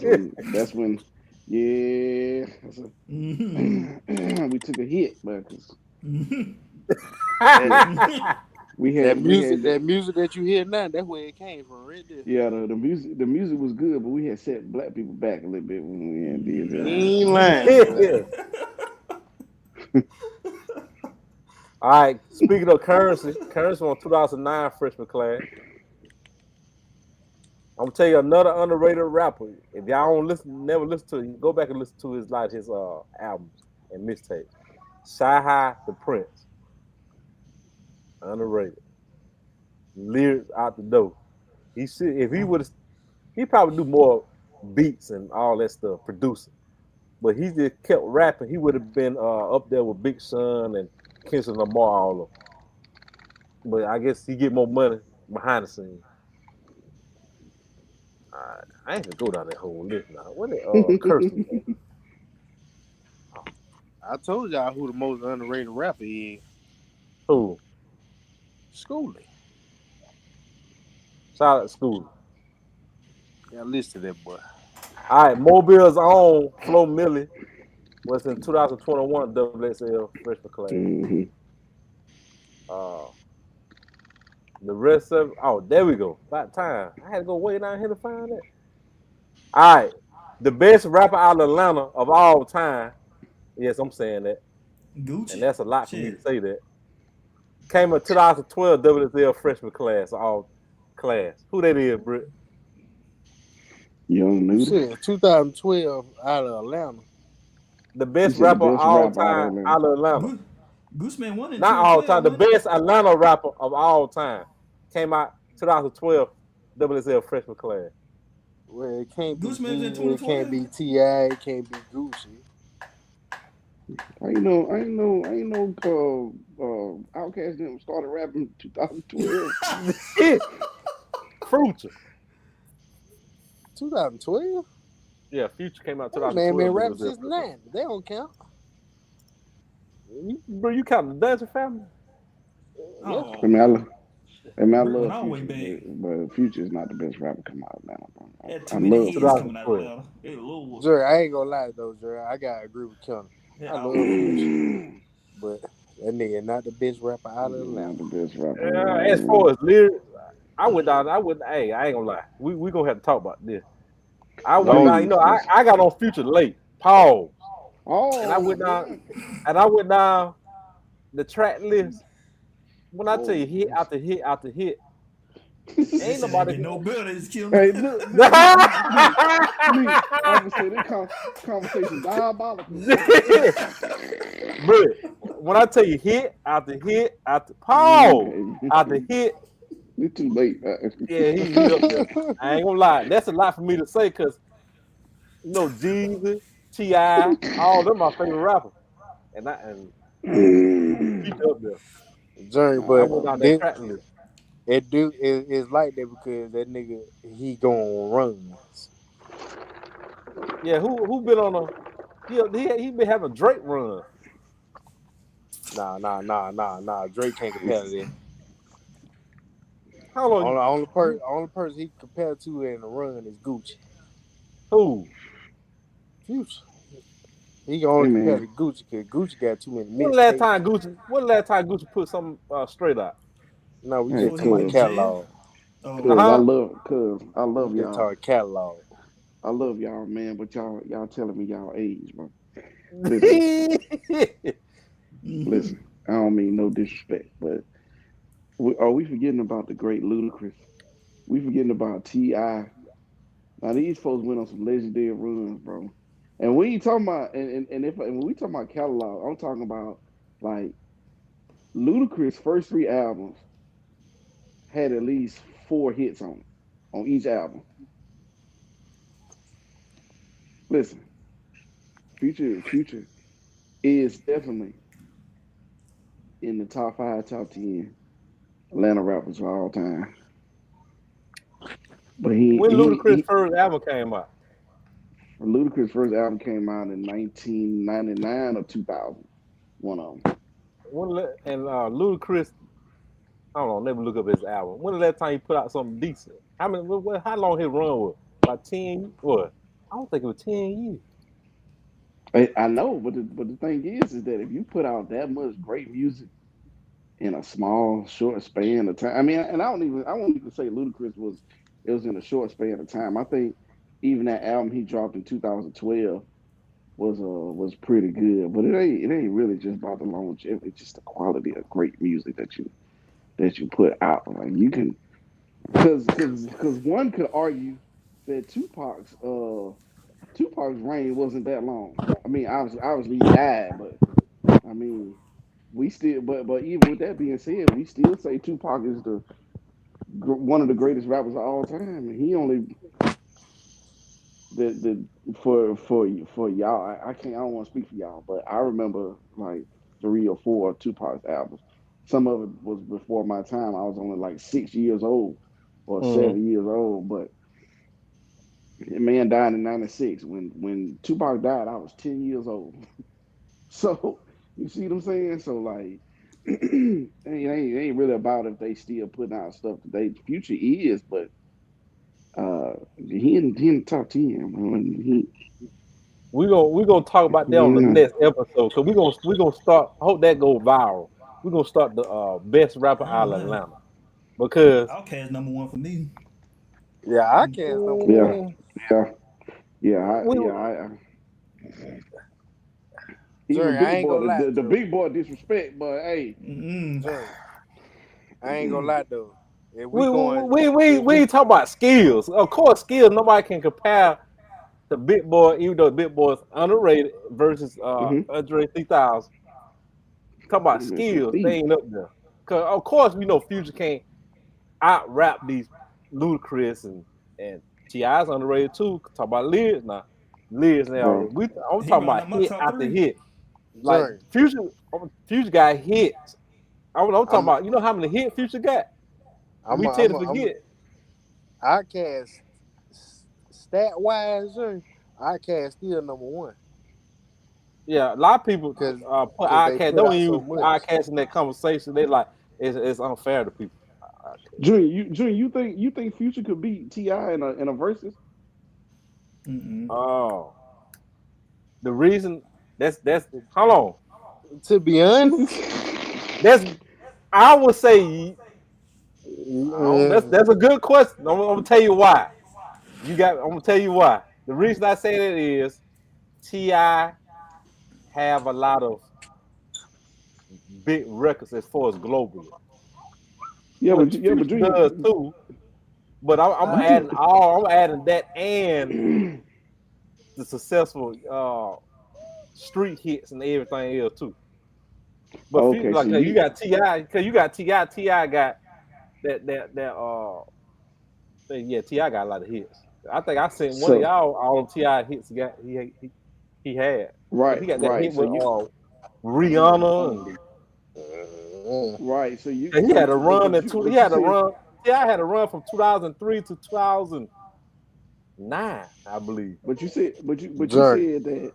That's when. Yeah, Mm-hmm. we took a hit, but 'cause Mm-hmm. That we Mm-hmm. we had that music that you hear now, that's where it came from, right there. yeah the music was good, but we had set black people back a little bit when we had did You that. ain't God lying, boy. Yeah. All right. Speaking of currency on 2009 freshman class. I'm gonna tell you another underrated rapper. If y'all don't never listen to it, go back and listen to his albums and mixtapes. Shy High, the Prince. Underrated. Lyrics out the door. He should if he would have he probably do more beats and all that stuff, producing. But he just kept rapping. He would have been up there with Big Sean and Kendrick Lamar all of them. But I guess he get more money behind the scenes. I ain't gonna go down that whole list now. What the curses at? I told y'all who the most underrated rapper is. Who? Schooling. Shout out to school. Y'all listen to that boy. All right, Mobile's own Flo Millie was in 2021 WSL freshman class. Mhm. Uh, the rest of there we go. About time. I had to go way down here to find it. All right, the best rapper out of Atlanta of all time. Yes, I'm saying that, and Gucci. that's a lot for me to Shit. say that. Came in 2012 WSL freshman class, all class. Who that is, Britt? Young Noodle. Shit, 2012 out of Atlanta. The You best said the rapper of best all rapper out of time Atlanta. out of Atlanta. Goose Man won in Not all 2012, time. The wasn't it? best Atlanta rapper of all time. Came out 2012 WSL freshman class. Well, it can't be Goose Man was in Jeezy, it can't 2012. be T.I., it can't be Gucci. Outkast didn't started rapping in 2012. Future. 2012? Yeah, Future came out That man been 2012 rapping WSL since freshman. 90. They don't count. Bro, you count the Dungeon family? Yeah. I Oh, mean, I Brick went love all the way Future, back. but Future is not the best rapper coming out of Atlanta, bro. Had I too many love hits Future. coming out of 2012. Atlanta. Good lord. Jerry, I ain't gonna lie though, Jerry. I gotta agree with Kenner. Yeah, I I love was. Future, but that nigga not the best rapper out of Not Atlanta. the best rapper out As of far Atlanta. as lyrics, I went down. Hey, I ain't gonna lie. We gonna have to talk about this. I went down. Please, listen. I got on Future late. Pause. And I Oh went down. man. And I went down the track list. When I tell Oh you hit man. after hit after hit, They ain't said they nobody. get no better. It's killing. Hey, look. I'm gonna say this conversation diabolical. But when I tell you hit after hit after pause after Okay, hit, it's too late. yeah, he up there. I ain't gonna lie. That's a lot for me to say because Jeezy, T.I., all them my favorite rappers. And Future up there. Jerry, I but went down that this track list. it do it's like that because that nigga he going runs. Yeah, who been on a he been having Drake run. Nah. Drake can't compare to that. How long Only person he compared to in the run is Gucci. who? Future. He can Hey only compare man, to Gucci because Gucci got too many Time mixtapes. Gucci when the last time Gucci put something straight out? No, we hey, just Before he talking went about to cuz, jail. catalog. Oh, cuz Uh-huh. I We love just y'all. talking catalog. I love y'all, man. But y'all telling me y'all age, bro. Listen, mm-hmm. listen. I don't mean no disrespect, but are we forgetting about the great Ludacris? We forgetting about T.I. Now these folks went on some legendary runs, bro. And we ain't talking about and when we talking about catalog, I'm talking about like Ludacris' first three albums had at least four hits on each album. Listen, Future is definitely in the top five, top 10 Atlanta rappers of all time. But When Ludacris he first album came out. Ludacris' first album came out in 1999 or 2000. One of them. And Ludacris, I don't know, never look up his album. When the last time he put out something decent? How long his run was? About 10 what? I don't think it was 10 years. I know, but the thing is that if you put out that much great music in a small, short span of time, I mean, and I won't even say Ludacris was it was in a short span of time. I think even that album he dropped in 2012 was pretty good, but it ain't really just about the longevity, it's just the quality of great music that you put out. Like you can, because one could argue that Tupac's reign wasn't that long. I mean, obviously he died, but I mean. we still, but even with that being said, we still say Tupac is one of the greatest rappers of all time. And he only for y'all. I can't. I don't want to speak for y'all, but I remember like 3 or 4 Tupac's albums. Some of it was before my time. I was only like 6 years old or Mm-hmm. 7 years old. But the man died in '96. When Tupac died, I was 10 years old. So you see what I'm saying? So like, it ain't really about if they still putting out stuff today. Future is, but he in the top 10. Man. We gonna talk about that on the Yeah. next episode because we gonna start. I hope that go viral. We're gonna start the best rapper I ain't out gonna of lie. Atlanta because Outkast #1 for me. Yeah, I Mm. can't number Yeah, one. mm, yeah, yeah, we even Jerry, I big ain't boy, gonna lie, the Joe. big boy disrespect, but hey, Mm-mm. Jerry, I ain't gonna lie though. If we we going, we we, if we we, ain't talk about skills. Of course, skills nobody can compare the Big Boy, even though Big Boy is underrated versus mm-hmm. Andre 3000. Talk about That's a skills, they thief, ain't up there. Cause of course we know Future can't out rap these Ludacris and T.I.'s underrated too. Talk about lyrics now. Lyrics now. bro. I'm He talking round about out my hit top after three. hit. Like Jerry, Future got hits. I'm talking I'm, about, you know how many hits Future got? I'm, We tend I'm, to I'm, forget. I cast stat wise, Jerry. I cast still number one Yeah, a lot of people because put they Outkast, put don't out so even put much. Outkast in that conversation. They like it's unfair to people. Junior, you think Future could beat Ti in a versus? Mm-mm. Oh, the reason that's hold on. To be honest, That's I would say mm, that's a good question. I'm gonna tell you why. I'm gonna tell you why. The reason I say that is Ti have a lot of big records as far as globally. Yeah, But yeah, but Future does too. But I'm I, Junior, adding that and the successful street hits and everything else too. But okay, so like you you got Ti, because you got Ti. Ti got that yeah, Ti got a lot of hits. I think I sent one of so y'all all of Ti hits he had because right, he got that right. hit So with you Rihanna and mm, right. So he had a run but in you two. He but you had a said run. Ti had a run from 2003 to 2009, I believe. but you Jerry. said that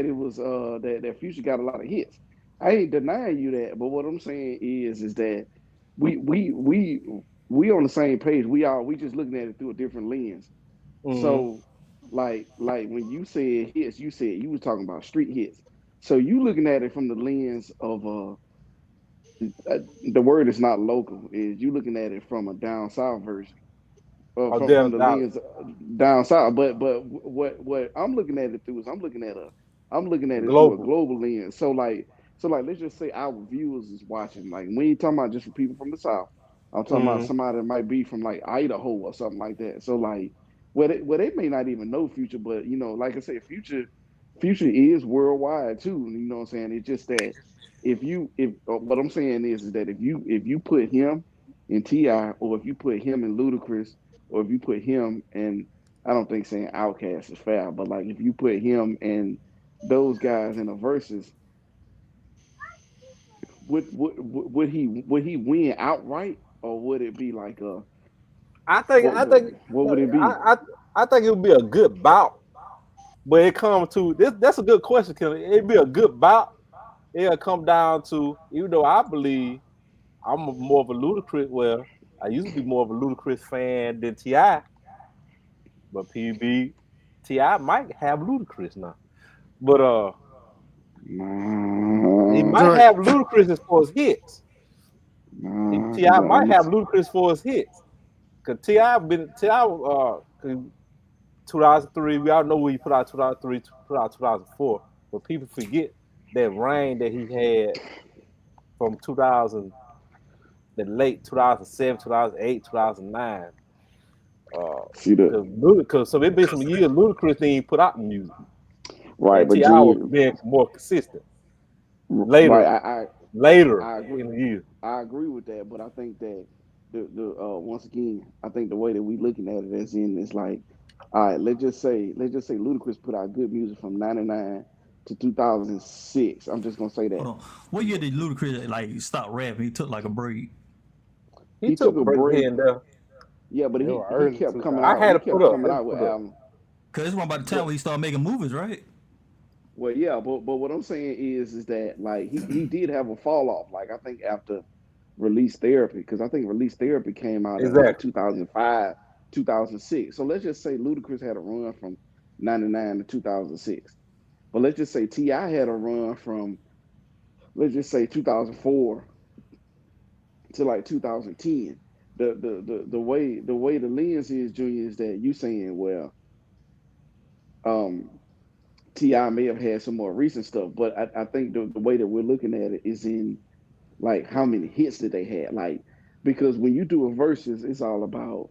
it was that Future got a lot of hits. I ain't denying you that, but what I'm saying is that we we we we on the same page. We just looking at it through a different lens. Mm-hmm. So like when you said hits, you said you was talking about street hits. So you looking at it from the lens of the word is not local. Is you looking at it from a down south version Oh, from the Dallas. lens down south. But what I'm looking at it through is I'm looking at it through a Global. global lens. So like let's just say our viewers is watching. Like we ain't talking about just for people from the south. I'm talking about Mm-hmm. somebody that might be from like Idaho or something like that. So like they may not even know Future, but like I said, Future is worldwide too. You know what I'm saying? It's just that if what I'm saying is that if you put him in Ti, or if you put him in Ludacris, or if you put him and I don't think saying Outcast is fair, but like if you put him and those guys in a versus, would he win outright, or would it be like I think what I what, think what would it be? I think it would be a good bout. But it comes to this. That's a good question. Can it be a good bout? It'll come down to, even though I believe more of a Ludacris. Well, I used to be more of a Ludacris fan than Ti, but PB Ti might have Ludacris now. But he Nah, might Jerry. have Ludacris as far as hits. nah, Ti because might I'm have Ludacris for his hits. Cause Ti 2003. We all know when he put out 2003, put out 2004. But people forget that reign that he had from 2000, the late 2007, 2008, 2009. see the Cause so it been some years Ludacris didn't even put out the music, right, and but Ti was Junior, being more consistent. later, right. later I agree. in the year. I agree with that, but I think that the once again, I think the way that we looking at it as in is like, all right, let's just say Ludacris put out good music from '99 to 2006. I'm just gonna say Hold that on. What year did Ludacris like stop rapping? He took like a break. He he took took a a break here break. and there. Yeah, but They were he early kept coming 2000. I out. had He to put kept up. coming Let me out with put up. albums. Cause it's one about the time But when he started making movies, right? well, yeah, but what I'm saying is that like he did have a fall off. Like I think after Release Therapy, because I think Release Therapy came out in like Exactly. 2005, 2006. So let's just say Ludacris had a run from '99 to 2006. But let's just say Ti had a run from, let's just say, 2004 to like 2010. The way the lens is, Junior, is that you saying, well, um Ti may have had some more recent stuff, but I think the way that we're looking at it is in like how many hits did they have, like, because when you do a versus, it's all about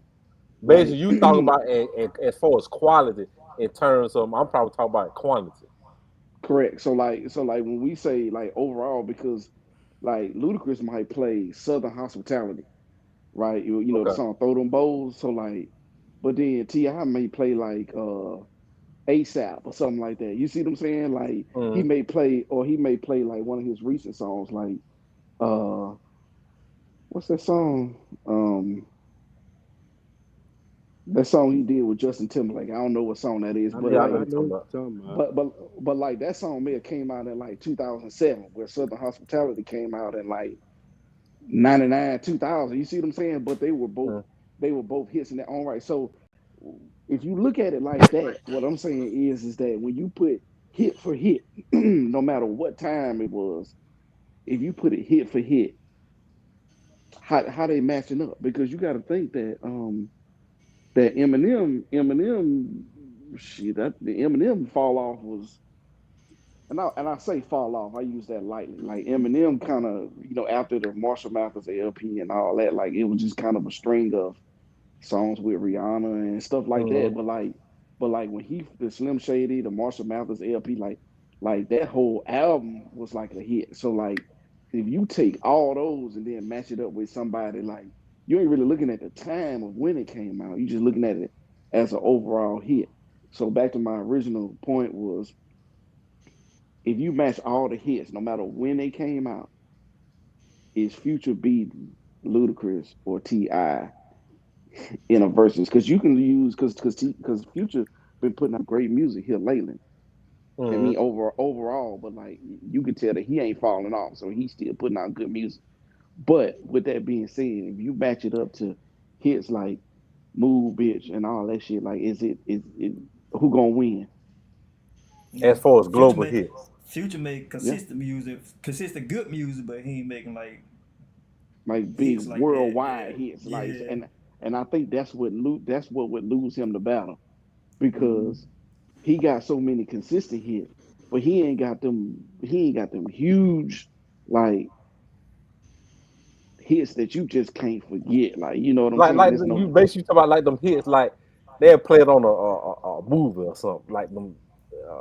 Basically, like you talk about as far as quality in terms of I'm probably talking about quantity. correct. So like when we say like overall, because like Ludacris might play Southern Hospitality, right? You know the Okay. song Throw Them Bowls. So like, but then Ti may play like ASAP or something like that. You see what I'm saying? Like Mm-hmm. he may play like one of his recent songs, like uh what's that song? That song he did with Justin Timberlake. I don't know what song that is, I but Yeah, know, I know like I what know you're what talking about. you're talking about. but like that song may have came out in like 2007, where Southern Hospitality came out in like '99, 2000. You see what I'm saying? But Mm. they were both hits in their own right. So if you look at it like that, what I'm saying is that when you put hit for hit, no matter what time it was, if you put it hit for hit, how they matching up? Because you got to think that that Eminem shit, that the Eminem fall off was, and I say fall off, I use that lightly. Like Eminem kind of, after the Marshall Mathers LP and all that, like it was just kind of a string of songs with Rihanna and stuff like that. Mm-hmm. But like when he the Slim Shady, the Marshall Mathers LP, like that whole album was like a hit. So like if you take all those and then match it up with somebody, like you ain't really looking at the time of when it came out. You just looking at it as an overall hit. So back to my original point was, if you match all the hits, no matter when they came out, is Future beating Ludacris or Ti in a versus? Because you can use because Future been putting out great music here lately. I Mm-hmm. mean overall, but like you can tell that he ain't falling off, so he's still putting out good music. But with that being said, if you match it up to hits like "Move, Bitch" and all that shit, like is it who gonna win? As Yeah. far as Future global make hits, Future make Yeah, consistent music, consistent good music, but he ain't making like like big hits like that. worldwide Yeah. hits, like, Yeah. and I think that's what would lose him the battle, Mm-hmm. because he got so many consistent hits, but he ain't got them huge like hits that you just can't forget. Like, you know what I'm saying? like There's you no, basically talk about like them hits, like they'll play it on a movie or something, like them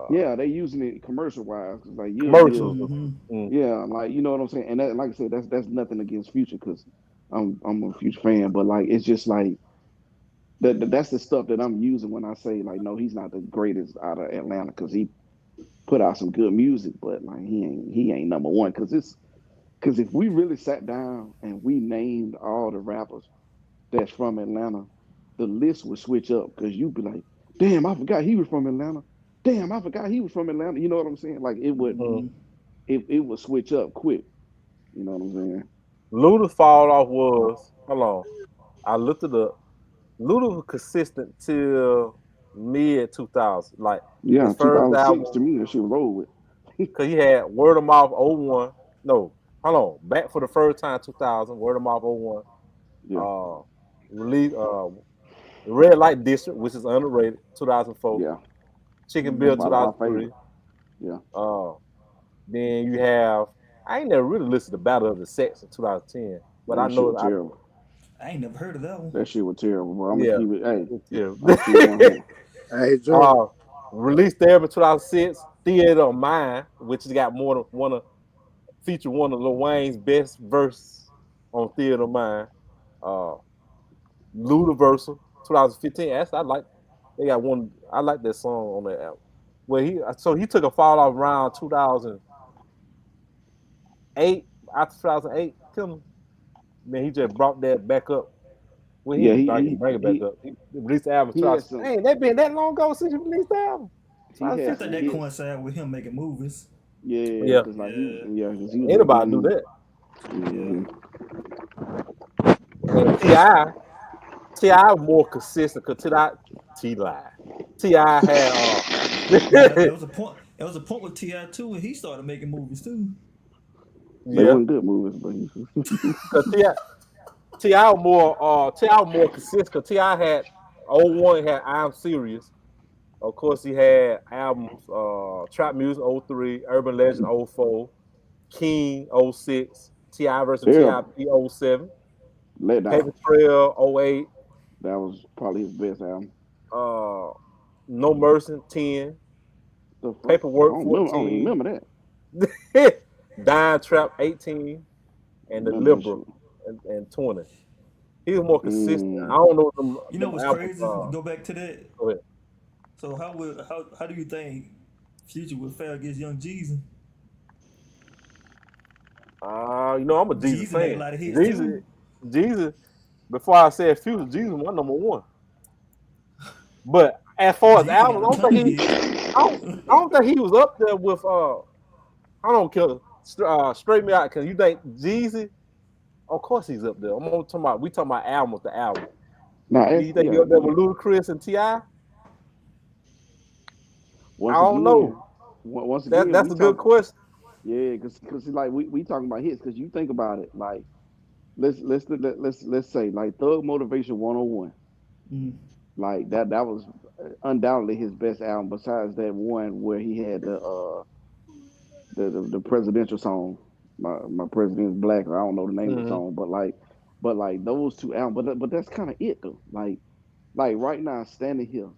yeah, they using it commercial wise, because like commercials. Mm-hmm. Mm. yeah, like, you know what I'm saying. And that, like I said, that's nothing against Future, because I'm a Future fan, but like it's just like that's the stuff that I'm using when I say like no, he's not the greatest out of Atlanta, because he put out some good music, but like he ain't number one, because if we really sat down and we named all the rappers that's from Atlanta, the list would switch up, because you'd be like, damn, I forgot he was from Atlanta. Damn, I forgot he was from Atlanta. You know what I'm saying? Like Mm. it would switch up quick. You know what I'm saying? Luda fall off was hold on. I looked it up. Luda was consistent till mid 2000. Like his Yeah, first 2006 album, to me, that shit was over with. cause he had Word of Mouth '01. No, hold on. Back for the first time 2000. Word of Mouth '01. Yeah, Uh, release the Red Light District, which is underrated. 2004. yeah. Chicken Mm-hmm. Bill My favorite. 2003. Yeah. Uh, then you have I ain't never really listened to Battle of the Sex in 2010, but Man, I that shit know was terrible. I ain't never heard of that one. That shit was terrible, bro. I'm gonna yeah, keep it. Hey, yeah. I'm gonna keep it 100. Hey, Jordan. uh, Released there in 2006. Theater of Mine, which has got more than one of featured one of Lil Wayne's best verses on Theater of Mind. Uh, Ludiversal, 2015. Actually, I like they got one. I like that song on that album. Well, he took a fall off around 2008. After 2008, then he just brought that back up. Well, he Yeah, didn't bring it back up. He released the album. he had some Hey, that been that long ago since you released the album. he I had think some 2015. that hits. coincide with him making movies. Yeah, Yeah, because like Yeah, he was making anybody do movies. that. yeah. Hmm. And Ti more consistent because Ti had But there was a point. There was a point with Ti too, when he started making movies too. They yeah. weren't good movies, but Cause Ti more consistent. Cause Ti had '01 had I'm Serious. Of course, he had albums Trap Music '03, Urban Legend '04, King '06, Ti versus terrible. TIP '07, Let Paper down. Trail '08, That was probably his best album. uh, No Mercy 10, The fuck? Paperwork I don't even 14, remember that. Dime Trap 18, and The Remember that Liberal shit. and 20. He was more consistent. I Mm. don't know You know them what's albums. crazy? Go back to that. Go ahead. So how do you think Future would fare against Young Jeezy? I'm a Jesus Jeezy made a fan. lot of hits Jesus, too. Jesus. Before I said Future, Jesus my number one. But as far as Jeezy got albums, a ton of hits. I don't think he was up there with I don't care. Straight me out because you think Jeezy. Of course he's up there. We talking about album with the album. Now, Do you think he yeah. up there with Ludacris and Ti? I Once don't know. again, once again, That's we a good talk. question. Yeah, because like we talking about hits. Because you think about it, like let's say like Thug Motivation 101. Mm. Like that was undoubtedly his best album. Besides that one where he had the presidential song, my president's black. I don't know the name of the Mm-hmm. song, but like those two albums. But that's kind of it though. Like right now, standing here,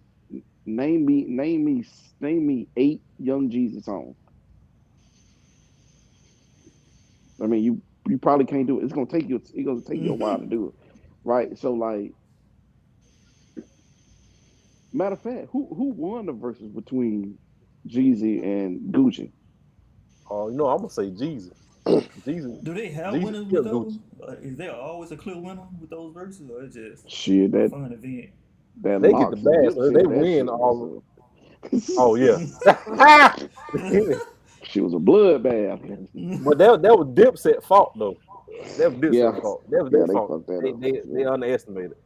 name me 8 Young Jesus songs. I mean, you probably can't do it. It's gonna take you a while to do it, right? So like, matter of fact, who won the verses between Jeezy and Gucci? Oh, I'm gonna say Jesus. Jesus, Do they have Jesus winners with killed those? Gucci. Is there always a clear winner with those verses, or it's just Shit, a fun event? that They get the locks and bad, dip so they said that win shit was all. a Oh yeah. she was a bloodbath. But that was Dipset fault though. That was Yeah, Dipset fault. That was yeah, their they fault. fucked that They up. they, Yeah. they underestimated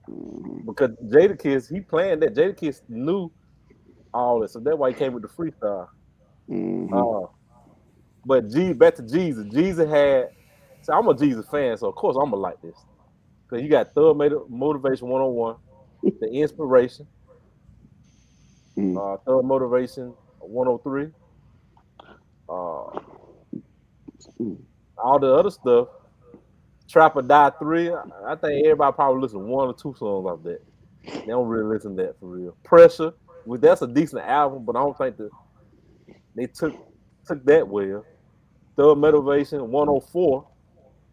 Hmm. because Jadakiss he planned that. Jadakiss knew all this, so that's why he came with the freestyle. Hmm. Uh, but back to Jesus. Jesus had. So I'm a Jesus fan, so of course I'm gonna like this because you got Motivation 101, the Inspiration, Thug Motivation 103, uh, all the other stuff. Trap or Die 3. I think everybody probably listen to one or two songs off that. They don't really listen to that for real. Pressure, that's a decent album, but I don't think that they took that well. Third Motivation 104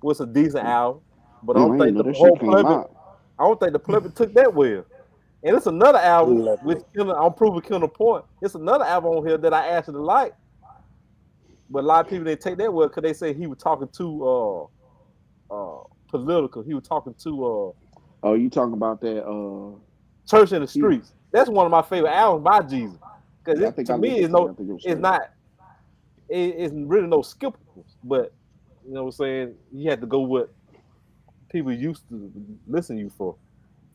was a decent album, but I Damn, don't I didn't think know the that shit whole came plebiscite. out. I don't think the plebiscite took that well. And it's another album with Lovely. I'm proving Killer Point. It's another album on here that I actually like, but a lot of people didn't take that well because they say he was talking too political. He was talking too Oh, you talking about that? Church in the He. Streets. That's one of my favorite albums by Jesus. Because Yeah, I it think to I me listened is to it. no, I think it was it's straight. not, it's really no skipables. But you know what I'm saying? You had to go with people used to listen to you for.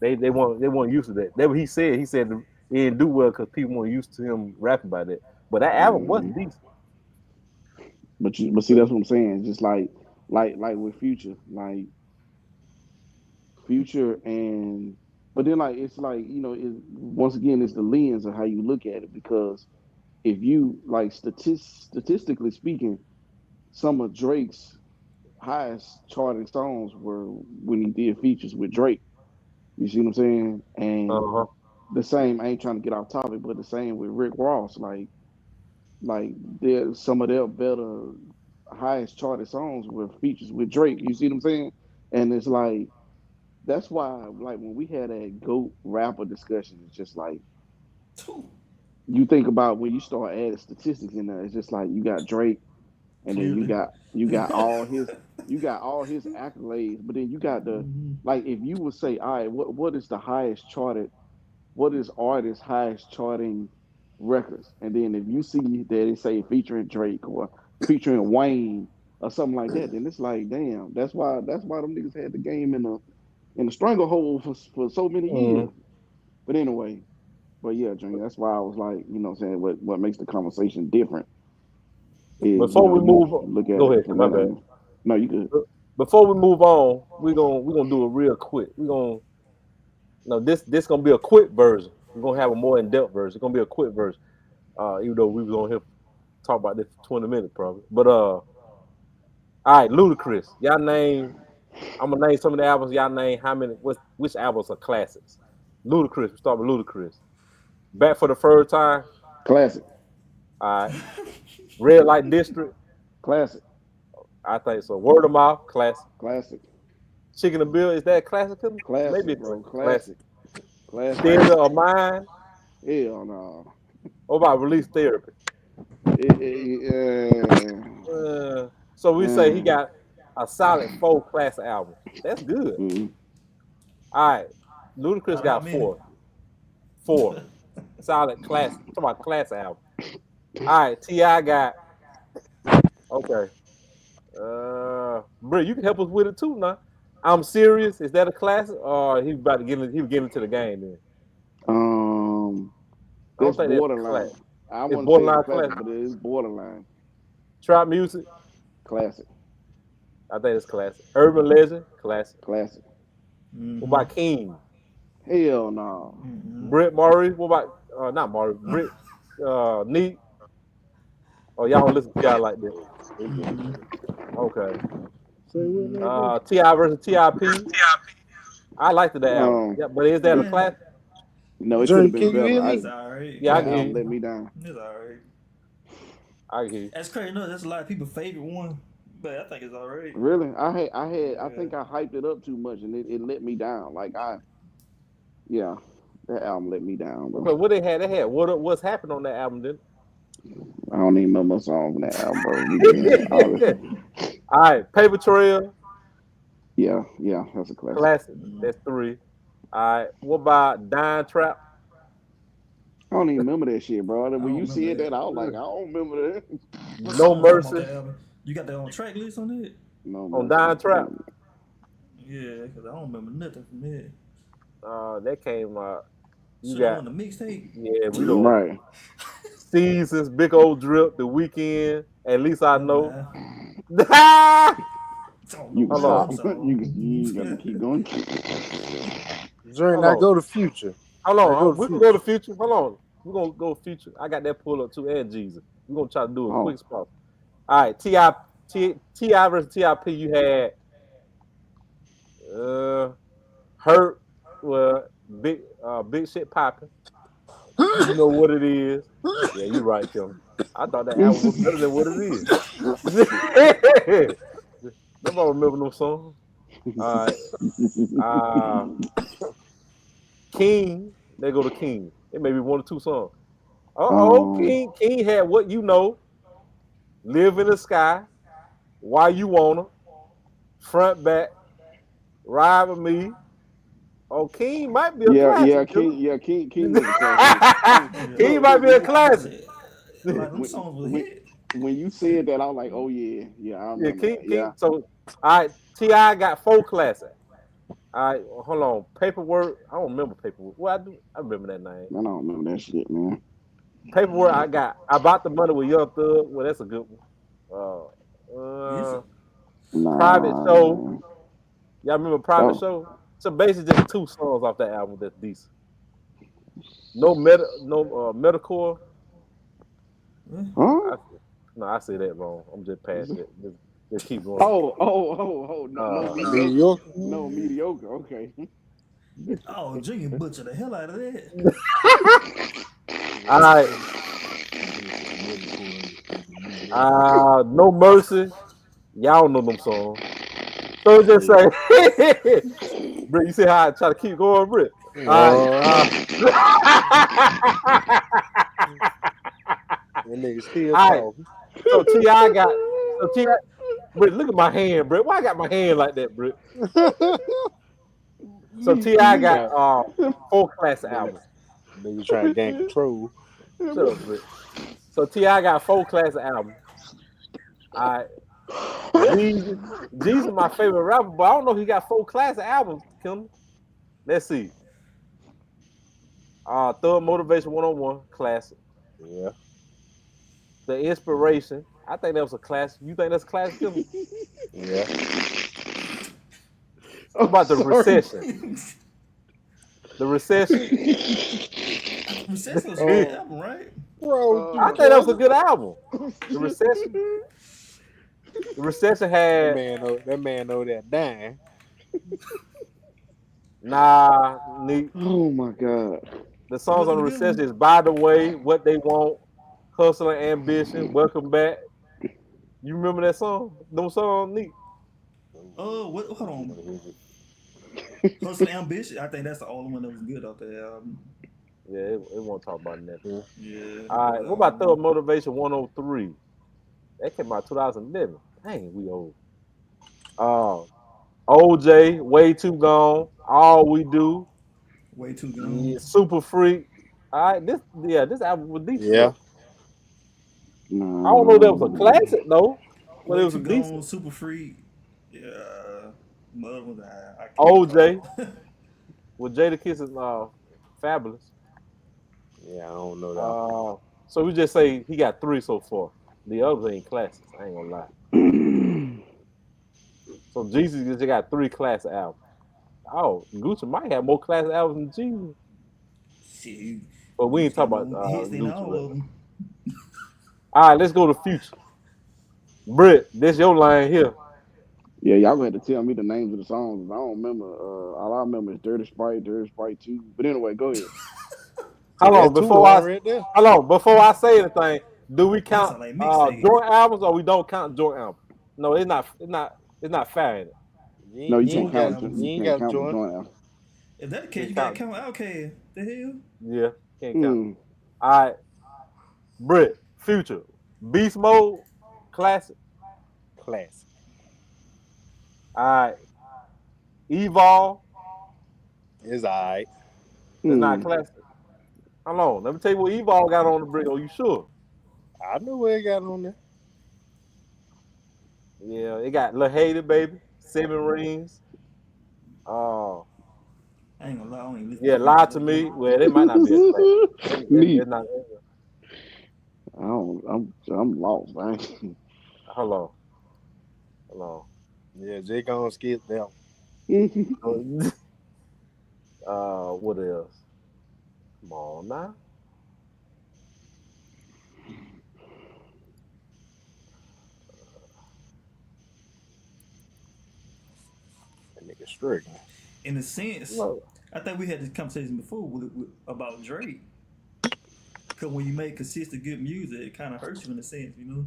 They weren't used to that. That what he said. He said he didn't do well because people weren't used to him rapping about that. But that album was Hmm. decent. But see, that's what I'm saying. Just like with Future, like Future and but then like it's like once again it's the lens of how you look at it because if you like statistically speaking, some of Drake's highest charting songs were when he did features with Drake. You see what I'm saying? And Uh-huh. the same, I ain't trying to get off topic, but the same with Rick Ross. Like there's some of their better highest charted songs were features with Drake. You see what I'm saying? And it's like that's why like when we had that GOAT rapper discussion, it's just like you think about when you start adding statistics in there, it's just like you got Drake and then Clearly. you got all his you got all his accolades, but then you got the Mhm. like if you would say, all right, what is the highest charted what is artist highest charting records? And then if you see that they say featuring Drake or featuring Wayne or something like that, then it's like, damn, that's why them niggas had the game in the stranglehold for so many Mm. years. But anyway, but yeah, Junior, that's why I was like, you know what I'm saying, what makes the conversation different is, you Before know, we you move, look at go it ahead. from My that bad. angle. No, you good. Before we move on, we gonna do it real quick. We gonna no this gonna be a quick version. We're gonna have a more in depth version. It's gonna be a quick version. Even though we was on here talk about this for 20 minutes probably. But all right, Ludacris. Y'all name. I'm gonna name some of the albums. Y'all name how many. Which albums are classics? Ludacris. We start with Ludacris. Back for the third time. Classic. All right. Red Light District. Classic. I think so. Word of Mouth. Classic. Classic. Chicken and Bill. Is that a classic? Maybe Classic, it's a bro. classic. Classic. Classic. Theater of Mind. Hell no. What about Release Therapy? Uh, So we say he uh, got a solid 4 classic albums. That's good. mm. All right. Ludacris Out of how got many? 4. 4 solid classic. Talk about classic album. All right. T.I. got okay. Bro, you can help us with it too now. I'm serious. Is that a classic? Or he about to get in, he was getting into the game then? Um, I don't that's think that's a classic. borderline. I It's want to say it's a borderline classic, classic. but it is borderline Trap music. classic. I think it's classic. Urban Legend. Classic. Classic. What Mm-hmm. about King? Hell no. Mm-hmm. Britt Murray. What about not Murray? Britt Neat. Oh, y'all don't listen to y'all like that. Mm-hmm. Okay. Mm-hmm. Ti versus Tip. I liked that album. Um, Yeah, but is that a Yeah. classic? no, it could have Drink, been can you better. hear I me? It's alright. Yeah, I that can hear album you. let me down. It's alright. I can hear you. That's crazy. No, that's a lot of people's favorite one, but I think it's alright. Really, I Yeah. think I hyped it up too much, and it let me down. Yeah, that album let me down, bro. Okay, what they had? They had what's happened on that album then? I don't even know my song from that album, bro. We being honest. All right, Paper Trail, Yeah, yeah, that's a classic. classic. That's 3. All right, what about Dime Trap? I don't even remember that shit, bro. I When don't you remember said that, that. I was like, I don't remember that. What No song come off Mercy that album? You got that on track list on it? No on mercy. Dime Trap. Yeah, because I don't remember nothing from it. That came out. You Should have got won the mixtape. yeah, we don't Right. Seasons, Big Old Drip, The Weekend. At least I Never know. mind. Hold Don't know You can none of on, them stop. You songs. ain't got to keep going. Drink, hold now on, go to Future. hold Now go on. to We can go to Future. Future. Hold on, we're gonna go Future. I got that pull up too, and Jesus. We're gonna try to do it quick Oh, as possible. All right, Ti versus Tip. You had uh Hurt, well, big shit popping. You know what it is. Yeah, you right, Kim. I thought that album was better than what it is. Nobody remember no song. All right. Uh King. They go to King. It may be 1 or 2 songs. um, King had What You Know, Live in the Sky, Why You Wanna, Front Back, Ride with Me. Oh, King might be a classic, Killer. King is a classic. Yeah. King Look, might be a I about to classic. say, a lot of them when, songs was a when hit. when you said that, I was like, oh yeah, yeah, I Yeah, remember that. King. Yeah, So, all right, Ti got 4 classic. All right, hold on. Paperwork. I don't remember Paperwork. Well, I do. I remember that name. I don't remember that shit, man. Paperwork. I got. I bought the money with Young Thug. Well, that's a good one. Is it? Private Nah, Show. man. Y'all remember Private Oh, Show? So basically, just 2 songs off that album that's decent. No metalcore. What? huh? I, no, I say that wrong. I'm just past that. Just keep going. No, mediocre. Mediocre. No, mediocre. Okay. Oh, Junior butchered the hell out of that. All right. No Mercy. Y'all know them songs. So it just say, Britt, you see how I try to keep going, Britt? All right. That nigga still All right. talking. So T.I. Britt, look at my hand, Britt. Why I got my hand like that, Britt? So T.I. nigga got try, 4 classic nigga, albums. nigga trying to gain control. Shut up, Britt. So T.I. got 4 classic albums. All right. Jesus my favorite rapper, but I don't know if he got 4 classic albums, Kim. Let's see. Thug Motivation 101, classic. Yeah. The Inspiration. I think that was a classic. You think that's a classic, Kim? Yeah. What I'm about the sorry. Recession? The Recession. Recession was a good Oh, album, right? bro, I you think that was a jealous? good album. The Recession. The Recession had That man know that dime. neat. Oh my god. The It songs on wasn't the a good Recession one. is By the Way, What They Want, Hustle and Ambition, Welcome Back. You remember that song? Those songs, neat. What? Hold on. Hustle and Ambition. I think that's the only one that was good off the album. Yeah, it won't talk about nothing. Yeah, that All was right, the what only about Thug one. Motivation 103? That came out 2011. Dang, we old. Uh, OJ, Way Too Gone, All We Do, Way too yeah, gone. Super Freak. All right, this album was decent Yeah. though. I don't know if that was a No. classic though, but it Way was a too gone. decent. Super free. Yeah. Mother was I can't OJ recall. with Jada Kiss is fabulous. Yeah, I don't know that one. Uh, so we just say he got 3 so far. The others ain't classics. I ain't gonna lie. So Jesus just got 3 classic albums. Oh, Gucci might have more classic albums than Jesus, Shit, but we Goose ain't got talking about more hits than Gucci all right of now. them. All right, let's go to Future. Britt, this your line here. Yeah, y'all gonna have to tell me the names of the songs. I don't remember. All I remember is Dirty Sprite 2. But anyway, go ahead. See, Hold on, that two one right there. before I say anything, do we That count sound like mixtapes. joint albums or we don't count joint albums? No, it's not fair. Ain't it? No, you Joint You albums. ain't can't got count the joint. joint album. If that the case, Can't you gotta count. count Outkast. The hell? Yeah, can't count. Hmm. All right, Britt, Future, Beast Mode, classic. Classic. All right, Evolve, It's alright. that's not Hmm. classic. Hold on, let me tell you what Evolve got on the brick. Are you sure? I know what it got on there. Yeah, it got Lil Hated, baby, 7 Rings. Uh, I ain't gonna lie, I don't even listen to yeah, Future Lie to like that. Me. Well, they might not be a classic. Neat. It's not. I don't. I'm lost. Hold on. Yeah, Jay gonna skip that one. What else? Come on now. That nigga struggling. In a sense, Look, I think we had this conversation before about Drake. Cause when you make consistent good music, it kind of hurts you in a sense, you know.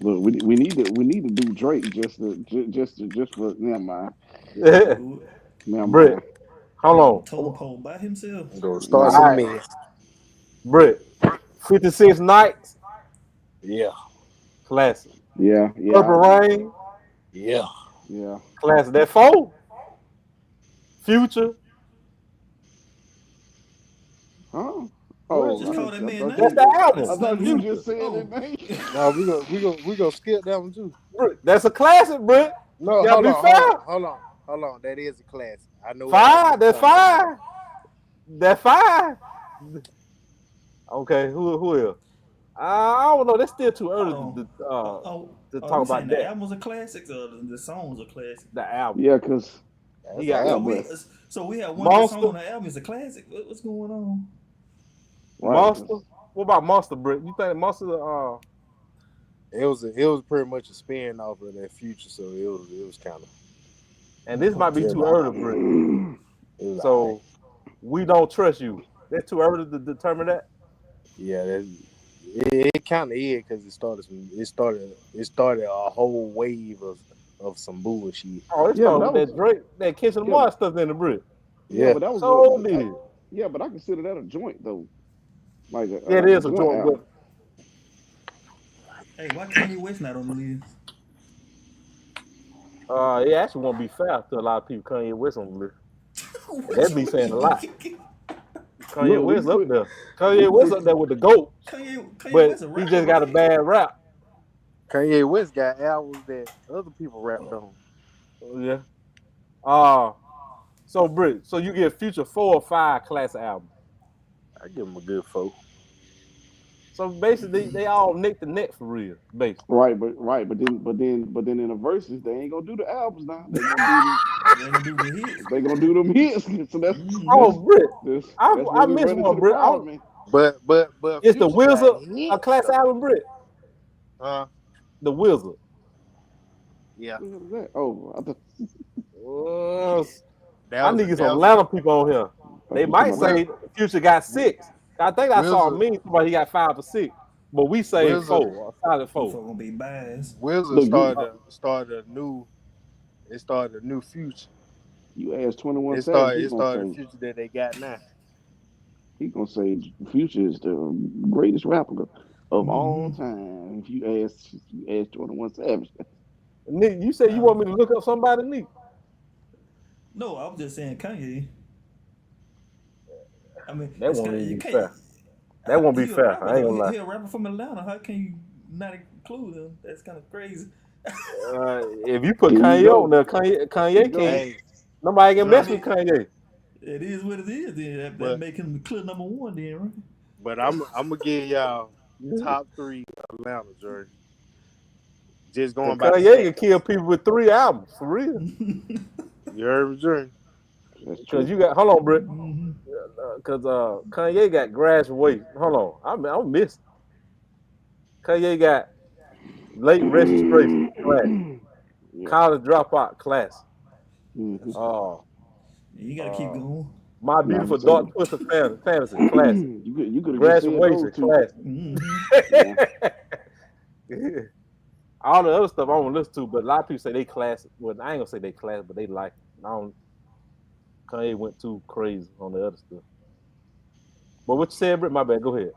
Look, we need to do Drake just for never mind. Let's do it. Never Britt, mind. hold He on the on. totem pole by himself. Go start All Nah. some right, mess. Britt, 56 Nights, Yeah. classic. Yeah. Yeah. Purple Rain, Yeah. Yeah. classic. That 4, Future, Huh? What? Oh, Just call that I man thought that's name. the you. album. I That's not thought you new. Future. just said his Oh, name. No, we gonna skip that one too. Britt, that's a classic, Britt. No, You gotta hold be on, hold on, fair. hold on, hold on. That is a classic. I know what album 5, you're that's talking about now. 5. That 5. Okay, who else? I don't know. That's still too hold early on. to Are talk we saying about the that. albums are classics or the songs are classics? The album. Yeah, cause He That's an got So album. we but so we have one good song Monster. on the album is a classic. What's going on? right, Monster. cause What about Monster, Britt? You think Monster? It was pretty much a spin off of that future, so it was kind of And this might be it was too alright. early, Britt. It was alright. So we don't trust you. That's too early to determine that. Yeah, it it kind of is because it started a whole wave of some bullshit. Oh, it Yeah, but started with that was that Drake, that Kendrick yeah, Lamar stuff in the brick. yeah, Yeah, but that was So a did. yeah, but I consider that a joint though, Yeah, it like a is a joint joint, but album. Hey, why Kanye West not on the list? it actually won't be fair to a lot of people. Kanye West on the list, and What that you be saying a lot. mean? Kanye Look, West up there. we Kanye can West put up there with the goats, Kanye but West a he rapper, just got a right? bad rap. Kanye West got albums that other people rapped on. Yeah. Uh so Britt, so you get Future 4 or 5 classic albums. I give him a good four. So basically, they all neck to neck for real, basically. but then in the verses they ain't gonna do the albums now. They gonna do the hits. they gonna do them hits. So Oh, Britt, that's I where we missed run into one, the Britt. problem, man. But It's the Future got Wizard, a hits classic though. album, Britt. Uh, The Wizard. yeah, What the hell is that? Oh, Uh, that I was need a to get some that was a Atlanta people on here. thought They you were talking might about the Wiz, say Future got Wi- 6. I think I saw a Wizard meme somebody he got 5 or 6, but we say Wizard 4, a solid Them 4. folk gonna be biased. Wizard look. started a new future. You ask 21 It Savage, started it started the future that they got now. he gonna say Future is the greatest rapper of all Hmm. time. If you ask 21 Savage, Nick, you said you Uh, want me to look up somebody, Nick. no, I was just saying Kanye. I mean, That it's won't kind of, even you be can't. fair. That won't be He a fair. rapper I ain't though. gonna lie. He a rapper from Atlanta. How can you not include him? That's kind of crazy. If you put here you Kanye on go. there, Here you Kanye go. can't. Hey, Nobody can but I mess I'm with mean, Kanye. it is what it is. Then that but make him the clear number one. Then but I'm gonna give y'all top three Atlanta jersey. Just Cause going by the Kanye can kill stats. people with 3 albums for real. right. You heard me, Jersey? That's Cause true. you got hold on, Britt. Hmm. Cause Kanye got graduation. Hold on, I'm missing. Kanye got late registration class, Yeah. college dropout class. Hmm. Uh, You got to keep uh, my Nah, beautiful he said dark twisted fantasy classic. you could have just said those Graduation two. classic. Hmm. Yeah. All the other stuff I don't listen to, but a lot of people say they classic. Well, I ain't gonna say they classic, but they like it. I don't. Kanye went too crazy on the other stuff. But what you said, Britt? My bad. Go ahead.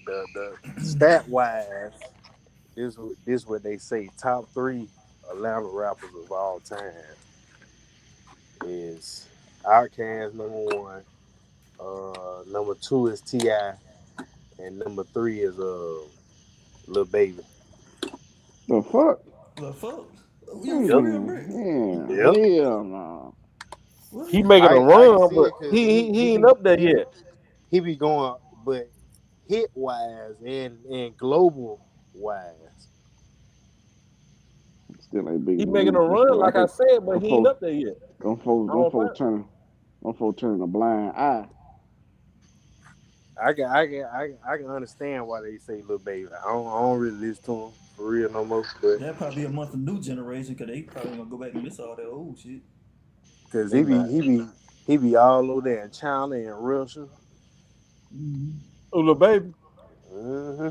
The stat wise, this what they say. Top three Atlanta rappers of all time is Outkast number 1. Number 2 is Ti, and number 3 is Lil Baby. The fuck? The fuck? You for Yep, real, Brick? Man, yep. hell no. What? He making a I can run, see but it because he ain't up there yet. he be going, but hit wise and global wise, Still ain't bigger He than making a Ludacris run, though. I like I think said, but them he ain't folks, up there yet. I them don't think. folks turning a blind eye. I can understand why they say Lil Baby. I don't really listen to him for real no more, but That probably a month of new generation because they probably gonna go back and miss all that old shit. because They he be might. he be he be all over there in China and Russia. Hmm. Oh, little baby, Hmm.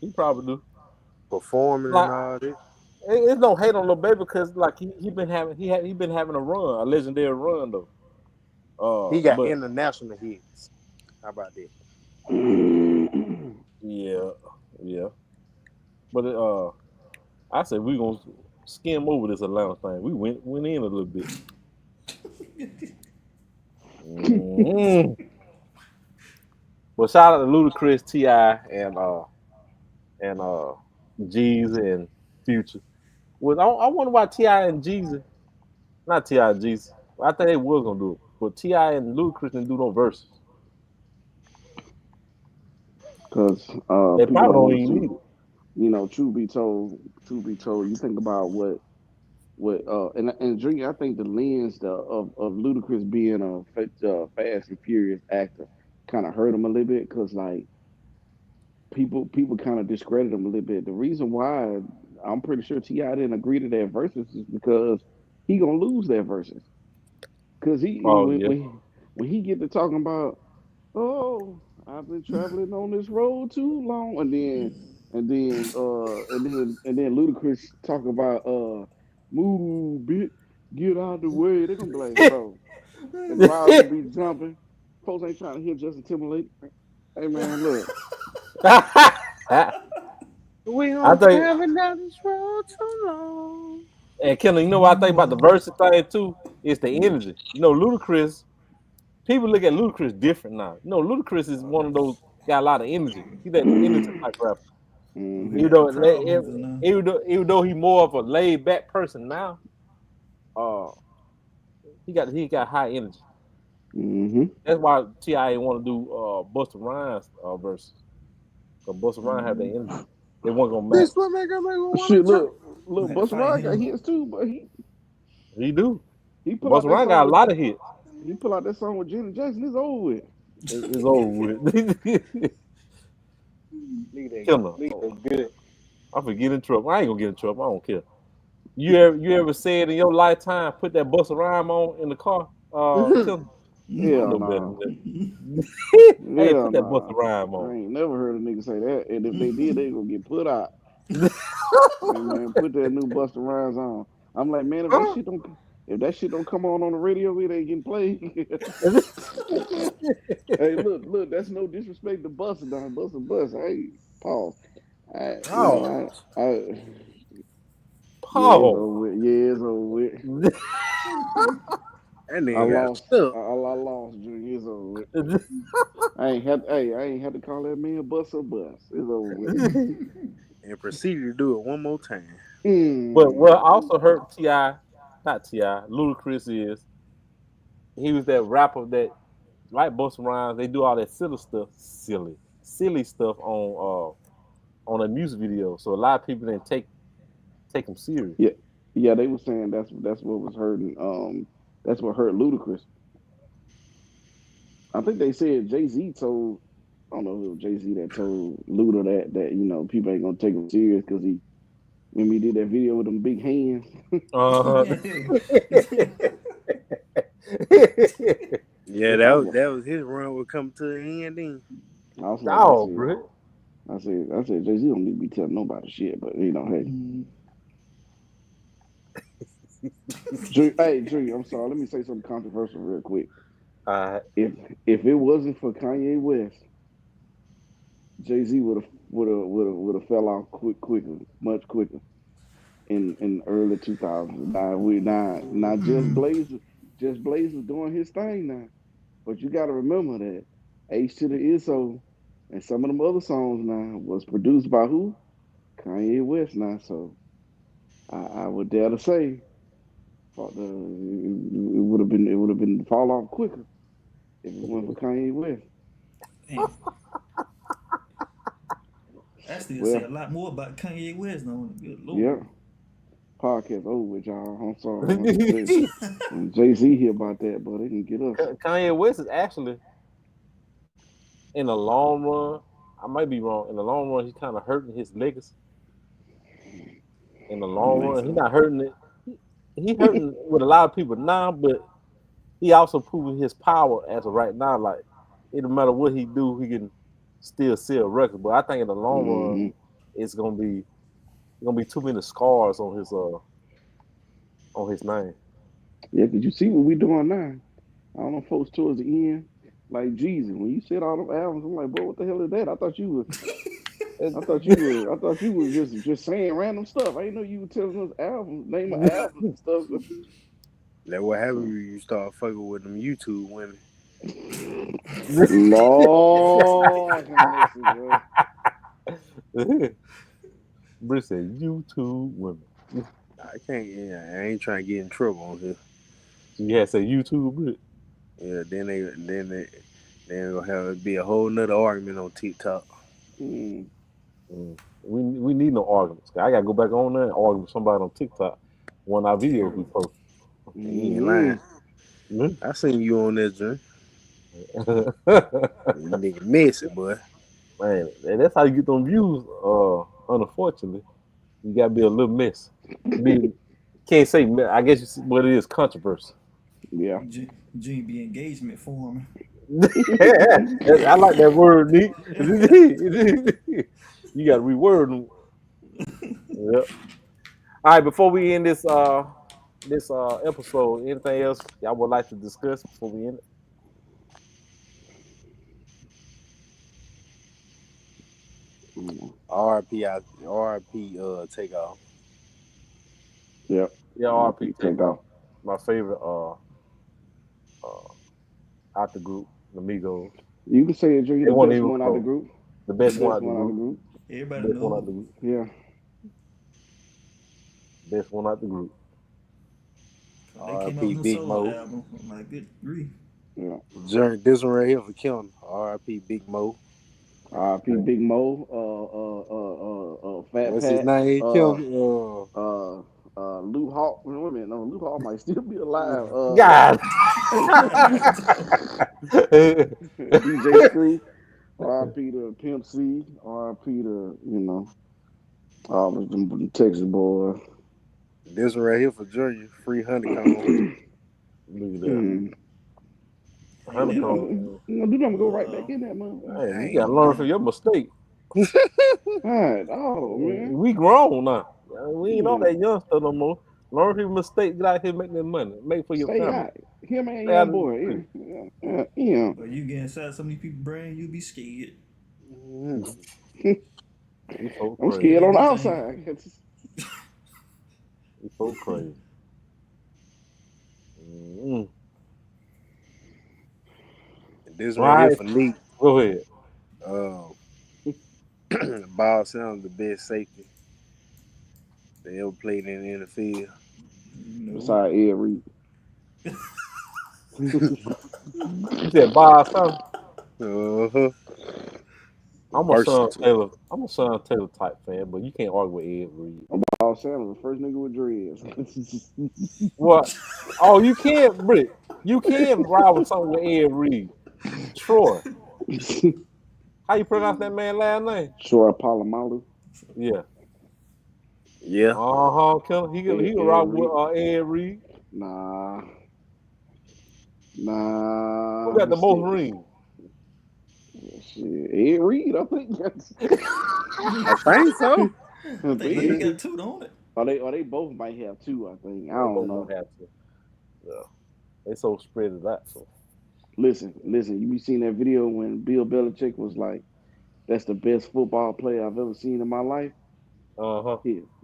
he probably do. Performing and Like, all that. it's no hate on little baby because like he been having he been having a run, a legendary run though. He got But international hits. How about that? yeah, yeah. But I said we gonna skim over this Atlanta thing. We went in a little bit. Mhm. But shout out to Ludacris, Ti, and Jeezy and Future. Well, I wonder why Ti and Jeezy, not Ti and Jeezy. I think they was gonna do it, but Ti and Ludacris didn't do no verses. Because They people probably don't don't want to even see. need it. Truth be told, you think about what and Dre, I think the lens of Ludacris being a Fast and Furious actor kind of hurt him a little bit because like people kind of discredit him a little bit. The reason why I'm pretty sure Ti didn't agree to that versus is because he gonna lose that versus because he Oh yeah, when he get to talking about oh I've been traveling on this road too long, and then Ludacris talk about move bit, get out the way. They're gonna be like, bro, the crowd gonna be jumping. Folks ain't trying to hear Justin Timberlake. Hey man, look, I We gonna think, travel down this road too long. and Kendall, you know what I think about the verse thing too? It's the energy. You know, Ludacris. People look at Ludacris different now. You know, Ludacris is one of those got a lot of energy. He that energy type rapper. mm-hmm, Even Yeah, though crowd mover now. even though he more of a laid back person now, uh, he got high energy. mm-hmm. That's why Ti ain't want to do Busta Rhymes verses. Cause Busta Rhymes have that energy. They weren't gonna This match. what make a nigga wanna Shit, try. look, Had to Busta fight Rhymes got him. hits too, but He do. he pull out Busta that Rhymes song got a with lot of hits. Janet Jackson. It's over with. It's over with. Killer. Nigga good. I'm gonna get in trouble. I ain't gonna get in trouble. I don't care. You ever said in your lifetime put that Busta Rhyme on in the car? Killer. I Hell know better nah. than that. Hey, Hell put that Busta nah. Rhyme I on. ain't never heard a nigga say that. And if they did, they gonna get put out. Hey man, put that new Busta Rhymes on. I'm like, man, if that shit don't come on the radio, it ain't getting played. Hey, look, that's no disrespect to Busta, now. Busta. Hey, pause. Oh, Yeah, it's Paul. over with. Yeah, it's over with. that nigga got stuck. I lost, Junior. It's over with. I ain't had to call that man Busta Bus. It's over with. And proceeded to do it one more time. But what Mm. also hurt Ti, not Ti, Ludacris is he was that rapper that like Busta Rhymes. They do all that silly stuff on a music video. So a lot of people didn't take him serious. Yeah, yeah. They were saying that's what was hurting. That's what hurt Ludacris. I think they said Jay Z told. I don't know if it was Jay Z that told Luda that people ain't gonna take him serious because he when he did that video with them big hands. Uh, Yeah, I was that was his run would come to an end. Then I dog, said, bro. Jay Z don't need to be telling nobody shit, but hey, Drew, I'm sorry. Let me say something controversial real quick. Uh, If if it wasn't for Kanye West, Jay Z would have fell off quicker, much quicker in early 2000s. Now just Blaze was doing his thing now, but you got to remember that H to the ISO and some of them other songs now was produced by who? Kanye West now. So I would dare to say, it would have been fall off quicker if it wasn't for Kanye West. Damn, I still say Well, a lot more about Kanye West though. Good yeah, lord. podcast over with y'all. I'm sorry when Jay Z hear about that, but they can get us. Kanye West is actually in the long run. I might be wrong. In the long run, he's kind of hurting his legacy. In the You long think run, he's so? not hurting it. He hurting with a lot of people now, but he also proving his power as of right now. Like it no matter what he do, he can still sell records. But I think in the long run, Hmm. it's gonna be too many scars on his name. Yeah, because you see what we doing now. I don't know, folks towards the end, like Jesus. When you said all them albums, I'm like, bro, what the hell is that? I thought you was just saying random stuff. I didn't know you were telling us albums, name of albums and stuff. that what happened when you start fucking with them YouTube women. Lord have mercy, bro. Britt said, YouTube women. I can't. Yeah, I ain't trying to get in trouble on here. She had said YouTube, Britt. Yeah, then gonna have it be a whole nother argument on TikTok. Mm. Mm. We need no arguments. I gotta go back on there and argue with somebody on TikTok. One of our videos we post. You ain't lying. Hmm. Mm. I seen you on that joint. Man, Nigga messy, boy. that's how you get them views. Unfortunately, you gotta be a little mess. Be can't say. I guess you see what it is controversy. Yeah. Gene be engagement for him. I like that word, Nick. You got to reword them. Yep. All right. Before we end this episode, anything else y'all would like to discuss before we end it? RP take off. Yep. Yeah, RP Take take off. off. My favorite out the group, the Migos. You can say it, Junior, They the weren't best even one out of the close. group. The The best one best out the one out of the group. group. Everybody Best one out know. the group. Yeah. Best one out the group. They came out with RP a new Big solo Mo. album. I'm like, good grief. Yeah. This one right here for killing. RP Big Mo. R.I.P. Big Mo. Fat What's his Pat. name? Uh, Killing. uh, Lou Hawk. Wait a minute. No, Lou Hawk might still be alive. God. DJ Screw. R.I.P. to Pimp C. R.I.P. to the Texas boy. This one right here for Junior. Free Honeycomb. Look at that. Hmm. Ain't I'm that Honeycomb. gonna go right back in that motherfucker. Man, you gotta Dang. learn from your mistake. All right. Oh man. We grown now. We ain't all Yeah. that young stuff no more. Learn from your mistake. Get out here, make that money. Make for your Stay family. out. Him and Stay out young of the boy. street. Yeah. But you get inside so many people's brain, you be scared. These folk I'm crazy. scared You on the be thinking. outside. These folk crazy. Mm. This All one right here right, for Neat. go ahead. Uh, Bob Sound the best safety they ever played in the NFL. No. Beside Ed Reed. You said Bob something. Uh-huh. I'm a Son Versatile. Taylor. I'm a Son Taylor type fan, but you can't argue with Ed Reed. Paul Sanders, the first nigga with dreads. What? Oh, you can't, Brick. You can ride with something with Ed Reed. Troy. How you pronounce that man last name? Troy Polamalu. Yeah. Yeah. Killer. He can Ed ride with Reed. Ed Reed. Nah. Who Nah. got the most rings? Shit. Ed Reed, I think. I think so. I think Eddie got two on it. Or they both might have two, I think. I They don't both know. might have to. Yeah. They so spread it out. So. Listen. You be seeing that video when Bill Belichick was like, that's the best football player I've ever seen in my life? Uh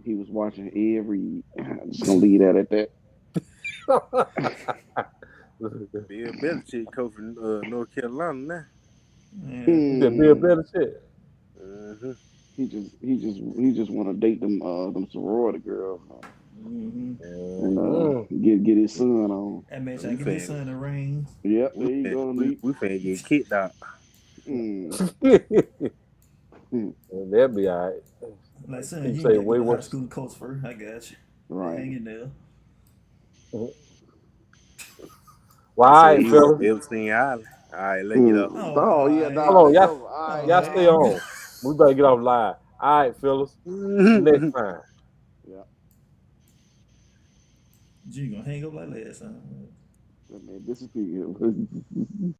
He was watching Ed Reed. I'm just gonna leave that at that. huh. Bill Belichick coach from North Carolina now. Yeah. You said Bill Hmm. Belichick. Mm-hmm. He just want to date them sorority girls Mm-hmm. and Mm-hmm. get his son on. That man trying We to get his finna, son a ring. Yep, there you go, Neat. we finna get kicked out. Mm. Mm. That'll be all right. Like, son, People you ain't say got to way get to high worse. school coach first. I got you. Right. Hang in there. Well, They all say right, he was fellas. Epstein Island. All right, let's get up. Mm. Oh, Oh all yeah, right. Hold nah, on, let's y'all. go. All right, Y'all nah. stay on. We better get off live. All right, fellas. Till next time. Yeah, You gonna hang up like last time. that man disappeared.